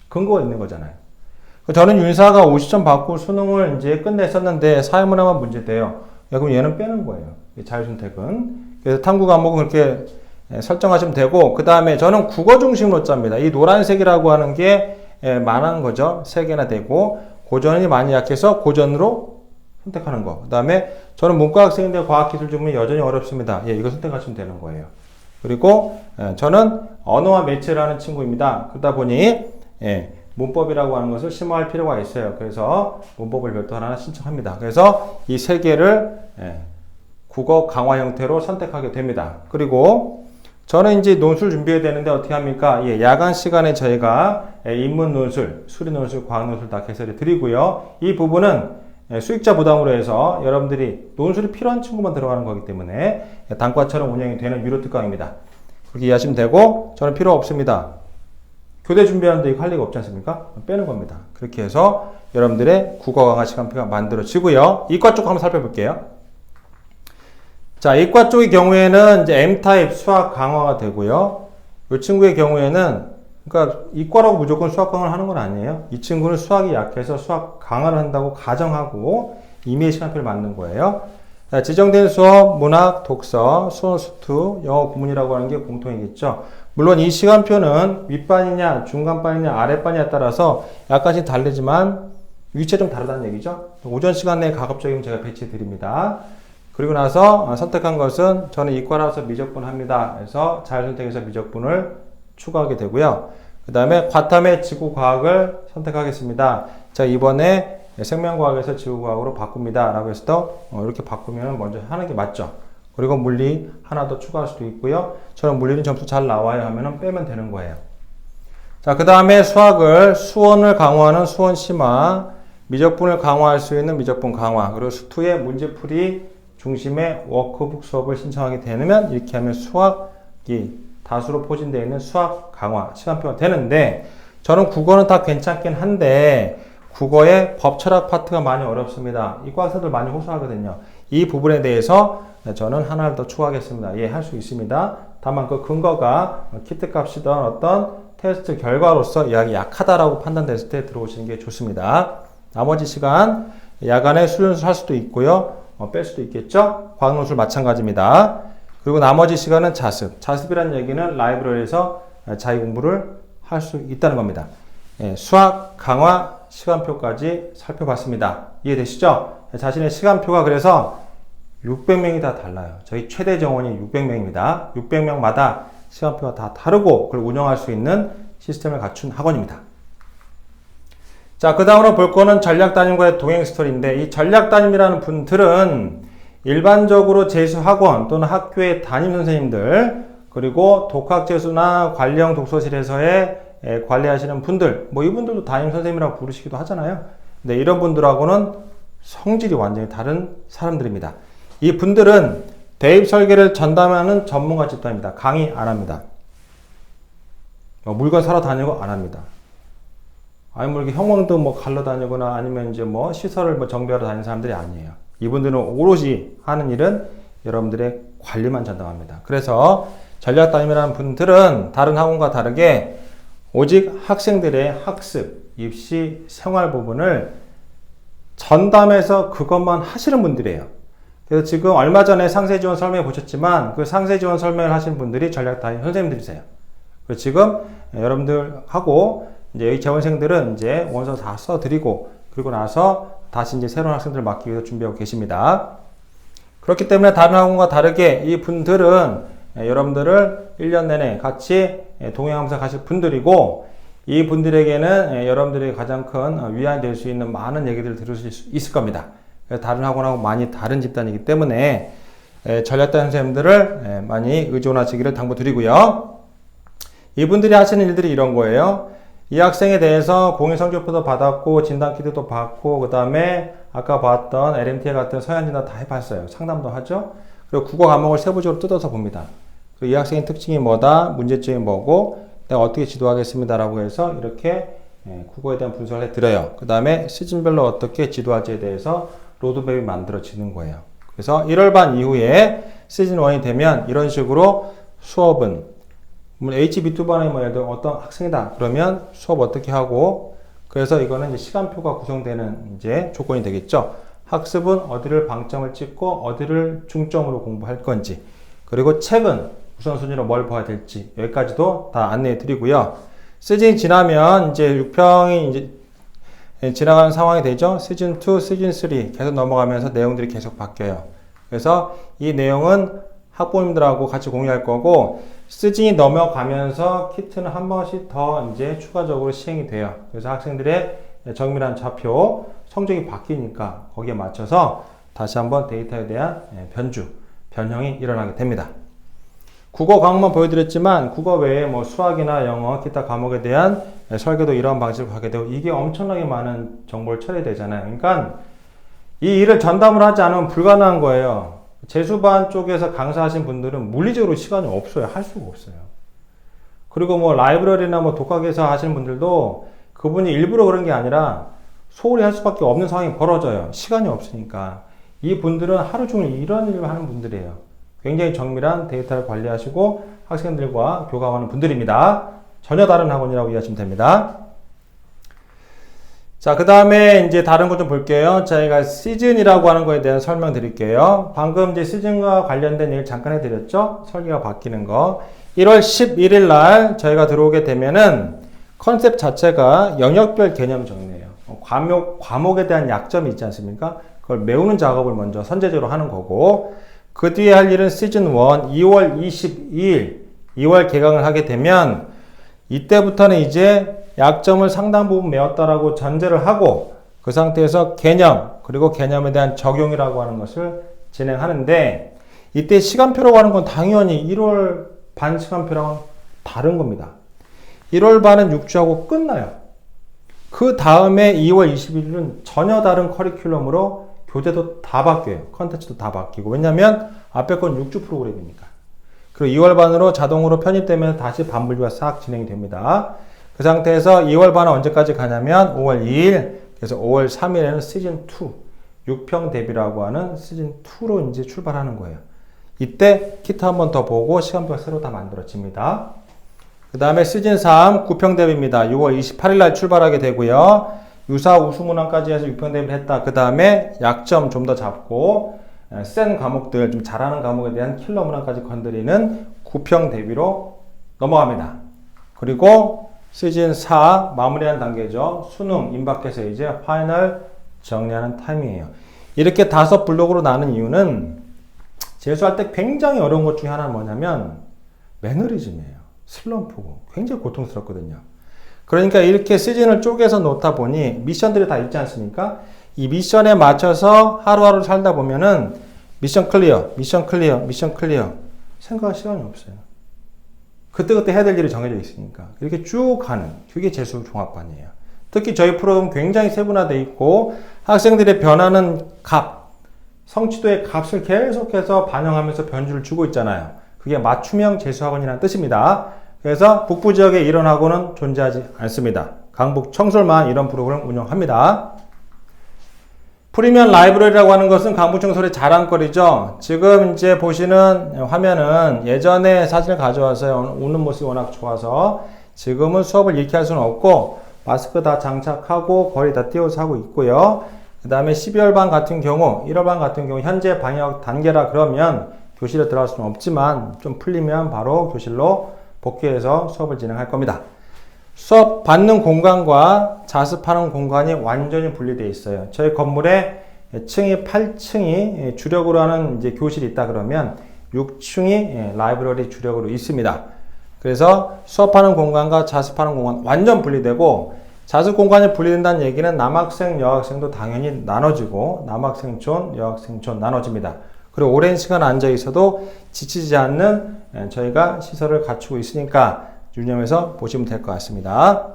근거가 있는 거잖아요. 저는 윤사가 50점 받고 수능을 이제 끝냈었는데 사회문화만 문제돼요. 그럼 얘는 빼는 거예요. 자율선택은. 그래서 탐구 과목은 그렇게 설정하시면 되고, 그 다음에 저는 국어 중심으로 짭니다. 이 노란색이라고 하는 게 많은 거죠. 3개나 되고, 고전이 많이 약해서 고전으로 선택하는 거. 그 다음에 저는 문과학생인데 과학기술 전문이 여전히 어렵습니다. 예, 이거 선택하시면 되는 거예요. 그리고 저는 언어와 매체라는 친구입니다. 그러다 보니 문법이라고 하는 것을 심화할 필요가 있어요. 그래서 문법을 별도 하나 신청합니다. 그래서 이 3개를 국어 강화 형태로 선택하게 됩니다. 그리고 저는 이제 논술 준비해야 되는데 어떻게 합니까? 예, 야간 시간에 저희가 인문 논술, 수리 논술, 과학 논술 다 개설해 드리고요. 이 부분은 수익자 부담으로 해서 여러분들이 논술이 필요한 친구만 들어가는 거기 때문에 단과처럼 운영이 되는 유료 특강입니다. 그렇게 이해하시면 되고, 저는 필요 없습니다. 교대 준비하는데 이거 할 리가 없지 않습니까? 빼는 겁니다. 그렇게 해서 여러분들의 국어 강화 시간표가 만들어지고요. 이과 쪽 한번 살펴볼게요. 자, 이과 쪽의 경우에는 이제 M타입 수학 강화가 되고요. 이 친구의 경우에는, 그러니까 이과라고 무조건 수학 강화를 하는 건 아니에요. 이 친구는 수학이 약해서 수학 강화를 한다고 가정하고 임의의 시간표를 만든 거예요. 자, 지정된 수업, 문학, 독서, 수원, 수투, 영어, 구문이라고 하는 게 공통이겠죠. 물론 이 시간표는 윗반이냐, 중간반이냐, 아랫반이냐에 따라서 약간씩 다르지만 위치가 좀 다르다는 얘기죠. 오전 시간 내에 가급적이면 제가 배치해 드립니다. 그리고 나서 선택한 것은 저는 이과라서 미적분 합니다. 그래서 자율선택에서 미적분을 추가하게 되고요. 그 다음에 과탐의 지구과학을 선택하겠습니다. 자, 이번에 생명과학에서 지구과학으로 바꿉니다. 라고 해서 이렇게 바꾸면 먼저 하는 게 맞죠. 그리고 물리 하나 더 추가할 수도 있고요. 저는 물리는 점수 잘 나와요 하면은 빼면 되는 거예요. 자, 그 다음에 수학을 수원을 강화하는 수원 심화, 미적분을 강화할 수 있는 미적분 강화, 그리고 수투의 문제풀이 중심의 워크북 수업을 신청하게 되면 이렇게 하면 수학이 다수로 포진되어 있는 수학 강화 시간표가 되는데, 저는 국어는 다 괜찮긴 한데 국어의 법철학 파트가 많이 어렵습니다. 이과학생들 많이 호소하거든요. 이 부분에 대해서 저는 하나를 더 추가하겠습니다. 예, 할 수 있습니다. 다만 그 근거가 키트 값이든 어떤 테스트 결과로서 약이 약하다라고 판단됐을 때 들어오시는 게 좋습니다. 나머지 시간 야간에 수련술 할 수도 있고요. 뺄 수도 있겠죠. 과학논술 마찬가지입니다. 그리고 나머지 시간은 자습. 자습이라는 얘기는 라이브러리에서 자기 공부를 할 수 있다는 겁니다. 예, 수학 강화 시간표까지 살펴봤습니다. 이해되시죠? 자신의 시간표가 그래서 600명이 다 달라요. 저희 최대 정원이 600명입니다. 600명마다 시간표가 다 다르고 그걸 운영할 수 있는 시스템을 갖춘 학원입니다. 자, 그 다음으로 볼 거는 전략 담임과의 동행 스토리인데, 이 전략 담임이라는 분들은 일반적으로 재수학원 또는 학교의 담임 선생님들, 그리고 독학재수나 관리형 독서실에서의 관리하시는 분들, 뭐 이분들도 담임 선생님이라고 부르시기도 하잖아요. 근데 이런 분들하고는 성질이 완전히 다른 사람들입니다. 이 분들은 대입 설계를 전담하는 전문가 집단입니다. 강의 안 합니다. 물건 사러 다니고 안 합니다. 아니 뭐 이렇게 형광등 뭐 갈러 다니거나 아니면 이제 뭐 시설을 뭐 정비하러 다니는 사람들이 아니에요. 이분들은 오롯이 하는 일은 여러분들의 관리만 전담합니다. 그래서 전략담임이라는 분들은 다른 학원과 다르게 오직 학생들의 학습, 입시, 생활 부분을 전담해서 그것만 하시는 분들이에요. 그래서 지금 얼마 전에 상세지원 설명 보셨지만 그 상세지원 설명을 하신 분들이 전략담임 선생님들이세요. 그래서 지금 여러분들하고 이제 이 재원생들은 이제 원서 다 써드리고 그리고 나서 다시 이제 새로운 학생들을 맡기 위해서 준비하고 계십니다. 그렇기 때문에 다른 학원과 다르게 이 분들은 여러분들을 1년 내내 같이 동행하면서 가실 분들이고 이 분들에게는 여러분들이 가장 큰 위안이 될 수 있는 많은 얘기들을 들으실 수 있을 겁니다. 다른 학원하고 많이 다른 집단이기 때문에 전략단 선생님들을 많이 의존하시기를 당부드리고요. 이분들이 하시는 일들이 이런 거예요. 이 학생에 대해서 공인 성적표도 받았고 진단키트도 받고 그 다음에 아까 봤던 LMTA 같은 서양진단 다 해봤어요. 상담도 하죠. 그리고 국어 과목을 세부적으로 뜯어서 봅니다. 그리고 이 학생의 특징이 뭐다, 문제점이 뭐고 내가 어떻게 지도하겠습니다 라고 해서 이렇게 국어에 대한 분석을 해드려요. 그 다음에 시즌별로 어떻게 지도할지에 대해서 로드맵이 만들어지는 거예요. 그래서 1월 반 이후에 시즌 1이 되면 이런 식으로 수업은 HB2반에 뭐 예를 들어 어떤 학생이다 그러면 수업 어떻게 하고 그래서 이거는 이제 시간표가 구성되는 이제 조건이 되겠죠. 학습은 어디를 방점을 찍고 어디를 중점으로 공부할 건지 그리고 책은 우선순위로 뭘 봐야 될지 여기까지도 다 안내해 드리고요. 시즌이 지나면 이제 6평이 이제 지나가는 상황이 되죠. 시즌 2, 시즌 3 계속 넘어가면서 내용들이 계속 바뀌어요. 그래서 이 내용은 학부모님들하고 같이 공유할 거고 시즌이 넘어가면서 키트는 한 번씩 더 이제 추가적으로 시행이 돼요. 그래서 학생들의 정밀한 좌표, 성적이 바뀌니까 거기에 맞춰서 다시 한번 데이터에 대한 변형이 일어나게 됩니다. 국어 과목만 보여드렸지만 국어 외에 뭐 수학이나 영어, 기타 과목에 대한 설계도 이런 방식으로 하게 되고 이게 엄청나게 많은 정보를 처리해야 되잖아요. 그러니까 이 일을 전담을 하지 않으면 불가능한 거예요. 재수반 쪽에서 강사하신 분들은 물리적으로 시간이 없어요. 할 수가 없어요. 그리고 뭐 라이브러리나 뭐 독학에서 하시는 분들도 그분이 일부러 그런 게 아니라 소홀히 할 수밖에 없는 상황이 벌어져요. 시간이 없으니까. 이 분들은 하루 종일 이런 일을 하는 분들이에요. 굉장히 정밀한 데이터를 관리하시고 학생들과 교감하는 분들입니다. 전혀 다른 학원이라고 이해하시면 됩니다. 자, 그 다음에 이제 다른 거 좀 볼게요. 저희가 시즌이라고 하는 거에 대한 설명 드릴게요. 방금 이제 시즌과 관련된 일 잠깐 해드렸죠? 설계가 바뀌는 거. 1월 11일 날 저희가 들어오게 되면은 컨셉 자체가 영역별 개념 정리예요. 과목에 대한 약점이 있지 않습니까? 그걸 메우는 작업을 먼저 선제적으로 하는 거고, 그 뒤에 할 일은 시즌 1, 2월 22일, 2월 개강을 하게 되면, 이때부터는 이제 약점을 상당 부분 메웠다라고 전제를 하고, 그 상태에서 개념, 그리고 개념에 대한 적용이라고 하는 것을 진행하는데, 이때 시간표라고 하는 건 당연히 1월 반 시간표랑 다른 겁니다. 1월 반은 6주하고 끝나요. 그 다음에 2월 21일은 전혀 다른 커리큘럼으로 교재도 다 바뀌어요. 컨텐츠도 다 바뀌고. 왜냐면 앞에 건 6주 프로그램이니까. 그리고 2월 반으로 자동으로 편입되면서 다시 반분류가 싹 진행이 됩니다. 그 상태에서 2월 반은 언제까지 가냐면 5월 2일, 그래서 5월 3일에는 시즌 2, 6평 대비라고 하는 시즌 2로 이제 출발하는 거예요. 이때 키트 한 번 더 보고 시간표가 새로 다 만들어집니다. 그 다음에 시즌 3, 9평 대비입니다. 6월 28일 날 출발하게 되고요. 유사 우수문항까지 해서 6평 대비를 했다. 그 다음에 약점 좀 더 잡고 센 과목들, 좀 잘하는 과목에 대한 킬러 문항까지 건드리는 9평 대비로 넘어갑니다. 그리고 시즌 4 마무리하는 단계죠. 수능 임박해서 이제 파이널 정리하는 타임이에요. 이렇게 5 블록으로 나눈 이유는 재수할 때 굉장히 어려운 것 중에 하나는 뭐냐면 매너리즘이에요. 슬럼프고 굉장히 고통스럽거든요. 그러니까 이렇게 시즌을 쪼개서 놓다 보니 미션들이 다 있지 않습니까? 이 미션에 맞춰서 하루하루 살다 보면은 미션 클리어, 미션 클리어, 미션 클리어. 생각할 시간이 없어요. 그때그때 해야 될 일이 정해져 있으니까. 이렇게 쭉 가는, 그게 재수 종합반이에요. 특히 저희 프로그램은 굉장히 세분화되어 있고, 학생들의 변하는 값, 성취도의 값을 계속해서 반영하면서 변주를 주고 있잖아요. 그게 맞춤형 재수학원이라는 뜻입니다. 그래서 북부 지역에 이런 학원은 존재하지 않습니다. 강북 청솔만 이런 프로그램을 운영합니다. 프리미엄 라이브러리라고 하는 것은 강북 청솔의 자랑거리죠. 지금 이제 보시는 화면은 예전에 사진을 가져와서 웃는 모습이 워낙 좋아서 지금은 수업을 이렇게 할 수는 없고 마스크 다 장착하고 거리 다 띄워서 하고 있고요. 그 다음에 12월반 같은 경우, 1월반 같은 경우 현재 방역 단계라 그러면 교실에 들어갈 수는 없지만 좀 풀리면 바로 교실로 복귀해서 수업을 진행할 겁니다. 수업 받는 공간과 자습하는 공간이 완전히 분리되어 있어요. 저희 건물에 층이 8층이 주력으로 하는 이제 교실이 있다 그러면 6층이 라이브러리 주력으로 있습니다. 그래서 수업하는 공간과 자습하는 공간 완전 분리되고, 자습 공간이 분리된다는 얘기는 남학생, 여학생도 당연히 나눠지고 남학생촌, 여학생촌 나눠집니다. 그리고 오랜 시간 앉아 있어도 지치지 않는 저희가 시설을 갖추고 있으니까 유념해서 보시면 될 것 같습니다.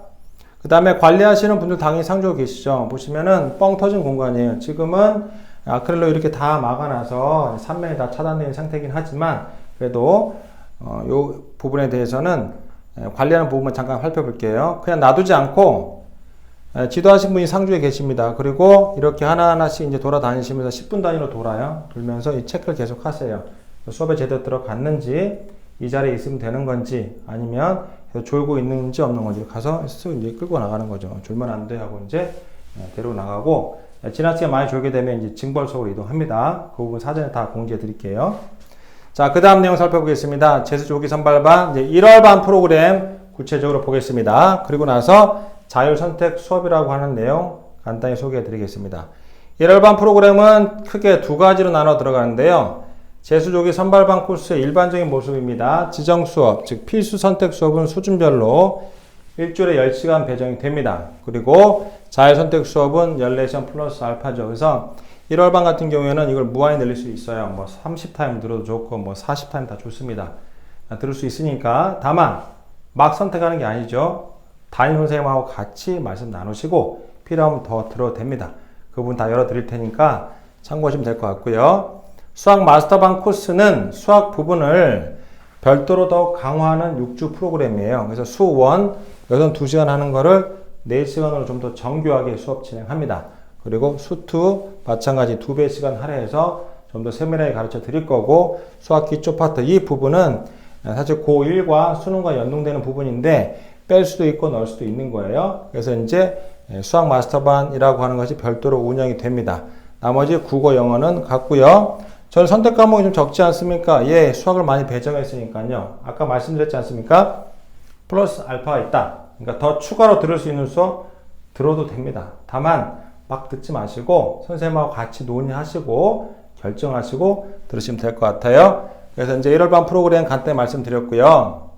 그 다음에 관리하시는 분들 당연히 상주하고 계시죠. 보시면은 뻥 터진 공간이에요. 지금은 아크릴로 이렇게 다 막아놔서 3면이 다 차단된 상태이긴 하지만 그래도 이 부분에 대해서는 관리하는 부분만 잠깐 살펴볼게요. 그냥 놔두지 않고 지도하신 분이 상주에 계십니다. 그리고 이렇게 하나하나씩 이제 돌아다니시면서 10분 단위로 돌면서 이 체크를 계속 하세요. 수업에 제대로 들어갔는지, 이 자리에 있으면 되는 건지, 아니면 졸고 있는지 없는 건지 가서 쓱 이제 끌고 나가는 거죠. 졸면 안 돼 하고 이제 데리고 나가고, 지나치게 많이 졸게 되면 이제 징벌소로 이동합니다. 그 부분 사전에 다 공지해 드릴게요. 자, 그 다음 내용 살펴보겠습니다. 재수 조기 선발반 이제 1월반 프로그램 구체적으로 보겠습니다. 그리고 나서 자율선택 수업이라고 하는 내용 간단히 소개해 드리겠습니다. 1월반 프로그램은 크게 두 가지로 나눠 들어가는데요. 재수조기 선발반 코스의 일반적인 모습입니다. 지정 수업, 즉 필수 선택 수업은 수준별로 일주일에 10시간 배정이 됩니다. 그리고 자율선택 수업은 14시간 플러스 알파죠. 그래서 1월반 같은 경우에는 이걸 무한히 늘릴 수 있어요. 뭐 30타임 들어도 좋고 뭐 40타임 다 좋습니다. 들을 수 있으니까. 다만 막 선택하는 게 아니죠. 담임 선생님하고 같이 말씀 나누시고 필요하면 더 들어도 됩니다. 그 부분 다 열어드릴 테니까 참고하시면 될 것 같고요. 수학 마스터반 코스는 수학 부분을 별도로 더 강화하는 6주 프로그램이에요. 그래서 수1, 여기서 2시간 하는 거를 4시간으로 좀 더 정교하게 수업 진행합니다. 그리고 수2 마찬가지 2배 시간 할애해서 좀 더 세밀하게 가르쳐 드릴 거고, 수학 기초 파트 이 부분은 사실 고1과 수능과 연동되는 부분인데 뺄 수도 있고 넣을 수도 있는 거예요. 그래서 이제 수학 마스터반이라고 하는 것이 별도로 운영이 됩니다. 나머지 국어, 영어는 같고요. 저는 선택 과목이 좀 적지 않습니까? 예, 수학을 많이 배정했으니까요. 아까 말씀드렸지 않습니까? 플러스 알파가 있다. 그러니까 더 추가로 들을 수 있는 수업 들어도 됩니다. 다만 막 듣지 마시고 선생님하고 같이 논의하시고 결정하시고 들으시면 될 것 같아요. 그래서 이제 1월반 프로그램 간단히 말씀드렸고요.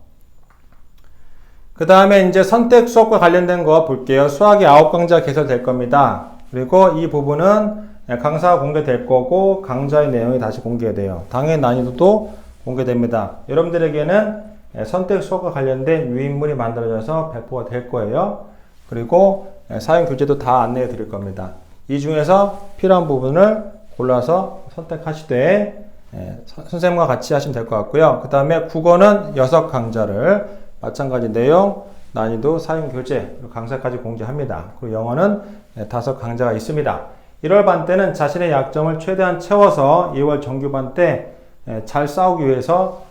그 다음에 이제 선택 수업과 관련된 거 볼게요. 수학이 9강좌 개설될 겁니다. 그리고 이 부분은 강사가 공개될 거고 강좌의 내용이 다시 공개돼요. 당의 난이도도 공개됩니다. 여러분들에게는 선택 수업과 관련된 유인물이 만들어져서 배포가 될 거예요. 그리고 사용 교재도 다 안내해 드릴 겁니다. 이 중에서 필요한 부분을 골라서 선택하시되 선생님과 같이 하시면 될 것 같고요. 그 다음에 국어는 6강좌를 마찬가지 내용, 난이도, 사용 교재, 강사까지 공지합니다. 그리고 영어는 5강좌가 있습니다. 1월반 때는 자신의 약점을 최대한 채워서 2월 정규반 때 잘 싸우기 위해서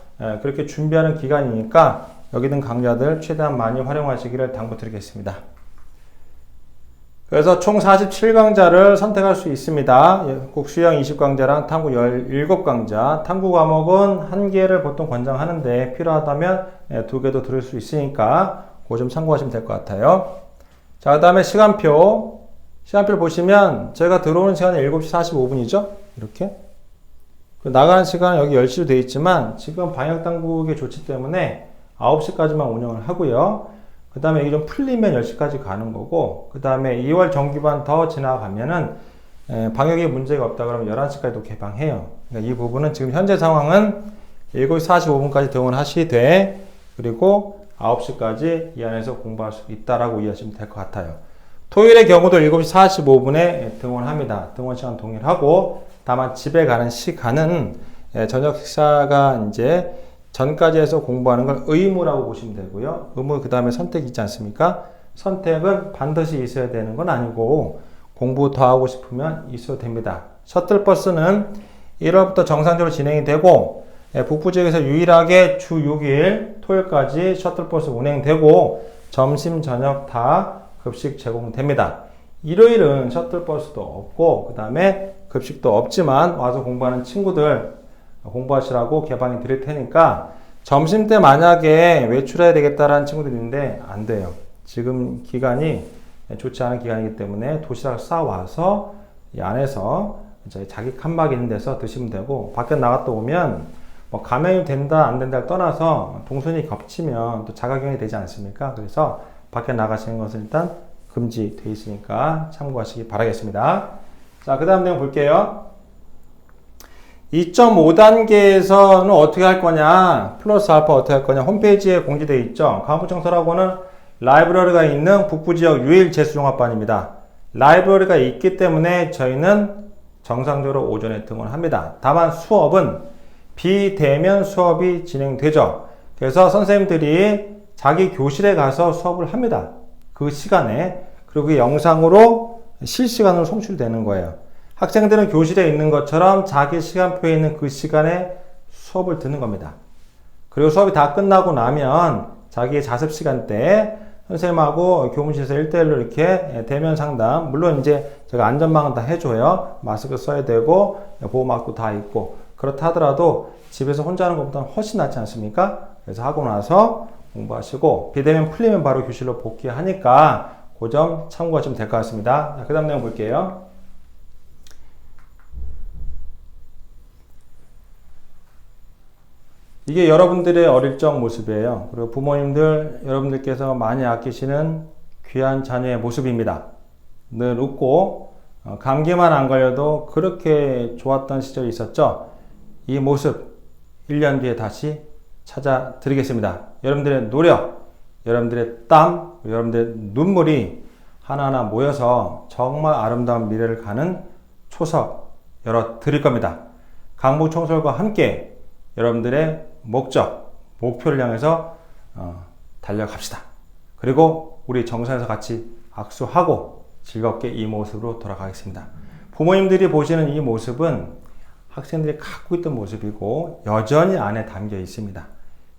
그렇게 준비하는 기간이니까 여기 든 강좌들 최대한 많이 활용하시기를 당부드리겠습니다. 그래서 총 47강좌를 선택할 수 있습니다. 국수형 20강좌랑 탐구 17강좌. 탐구 과목은 1개를 보통 권장하는데 필요하다면 2개도 들을 수 있으니까 그거 좀 참고하시면 될 것 같아요. 자, 그 다음에 시간표를 보시면 저희가 들어오는 시간은 7시 45분이죠. 이렇게. 나가는 시간은 여기 10시로 되어 있지만 지금 방역당국의 조치 때문에 9시까지만 운영을 하고요. 그 다음에 이게 좀 풀리면 10시까지 가는 거고, 그 다음에 2월 정규반 더 지나가면은 방역에 문제가 없다 그러면 11시까지도 개방해요. 그러니까 이 부분은 지금 현재 상황은 7시 45분까지 등원하시되 그리고 9시까지 이 안에서 공부할 수 있다라고 이해하시면 될 것 같아요. 토요일의 경우도 7시 45분에 등원합니다. 등원 시간 동일하고 다만 집에 가는 시간은 저녁 식사가 이제 전까지 해서 공부하는 걸 의무라고 보시면 되고요. 의무 그 다음에 선택이 있지 않습니까? 선택은 반드시 있어야 되는 건 아니고 공부 더 하고 싶으면 있어도 됩니다. 셔틀버스는 1월부터 정상적으로 진행이 되고 북부 지역에서 유일하게 주 6일 토요일까지 셔틀버스 운행되고 점심 저녁 다 급식 제공됩니다. 일요일은 셔틀버스도 없고 그 다음에 급식도 없지만 와서 공부하는 친구들 공부하시라고 개방해 드릴 테니까 점심때 만약에 외출해야 되겠다라는 친구들이 있는데 안 돼요. 지금 기간이 좋지 않은 기간이기 때문에 도시락을 싸와서 이 안에서 자기 칸막 있는 데서 드시면 되고 밖에 나갔다 오면 뭐 감염이 된다 안 된다를 떠나서 동선이 겹치면 또 자가격리 되지 않습니까? 그래서 밖에 나가시는 것은 일단 금지되어 있으니까 참고하시기 바라겠습니다. 자, 그 다음 내용 볼게요. 2.5단계에서는 어떻게 할 거냐, 플러스 알파 어떻게 할 거냐, 홈페이지에 공지되어 있죠. 강북청소학원은 라이브러리가 있는 북부지역 유일 재수종합반입니다. 라이브러리가 있기 때문에 저희는 정상적으로 오전에 등원합니다. 다만 수업은 비대면 수업이 진행되죠. 그래서 선생님들이 자기 교실에 가서 수업을 합니다. 그 시간에. 그리고 그 영상으로 실시간으로 송출되는 거예요. 학생들은 교실에 있는 것처럼 자기 시간표에 있는 그 시간에 수업을 듣는 겁니다. 그리고 수업이 다 끝나고 나면 자기의 자습 시간대에 선생님하고 교무실에서 1대1로 이렇게 대면 상담, 물론 이제 제가 안전망은 다 해줘요. 마스크 써야 되고 보호막도 다 있고 그렇다 하더라도 집에서 혼자 하는 것보다는 훨씬 낫지 않습니까? 그래서 하고 나서 공부하시고 비대면 풀리면 바로 교실로 복귀하니까 그 점 참고하시면 될 것 같습니다. 그 다음 내용 볼게요. 이게 여러분들의 어릴 적 모습이에요. 그리고 부모님들, 여러분들께서 많이 아끼시는 귀한 자녀의 모습입니다. 늘 웃고 감기만 안 걸려도 그렇게 좋았던 시절이 있었죠. 이 모습 1년 뒤에 다시 찾아드리겠습니다. 여러분들의 노력, 여러분들의 땀, 여러분들의 눈물이 하나하나 모여서 정말 아름다운 미래를 가는 초석 열어드릴 겁니다. 강북청솔과 함께 여러분들의 목적, 목표를 향해서 달려갑시다. 그리고 우리 정선에서 같이 악수하고 즐겁게 이 모습으로 돌아가겠습니다. 부모님들이 보시는 이 모습은 학생들이 갖고 있던 모습이고 여전히 안에 담겨 있습니다.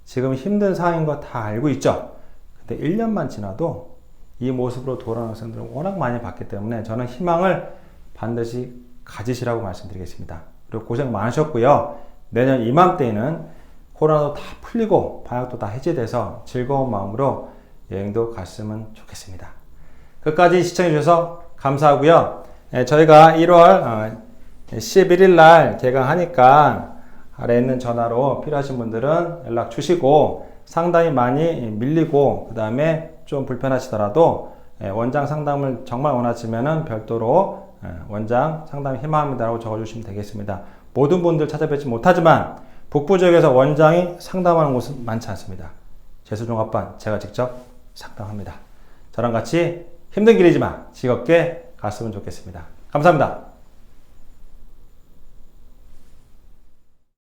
지금 힘든 상황인 거 다 알고 있죠. 근데 1년만 지나도 이 모습으로 돌아오는 학생들은 워낙 많이 봤기 때문에 저는 희망을 반드시 가지시라고 말씀드리겠습니다. 그리고 고생 많으셨고요. 내년 이맘때에는 코로나도 다 풀리고 방역도 다 해제돼서 즐거운 마음으로 여행도 갔으면 좋겠습니다. 끝까지 시청해 주셔서 감사하고요. 저희가 1월 11일 날 개강하니까 아래에 있는 전화로 필요하신 분들은 연락 주시고 상담이 많이 밀리고 그 다음에 좀 불편하시더라도 원장 상담을 정말 원하시면 별도로 원장 상담 희망합니다라고 적어주시면 되겠습니다. 모든 분들 찾아뵙지 못하지만 북부 지역에서 원장이 상담하는 곳은 많지 않습니다. 재수종합반 제가 직접 상담합니다. 저랑 같이 힘든 길이지만 즐겁게 갔으면 좋겠습니다. 감사합니다.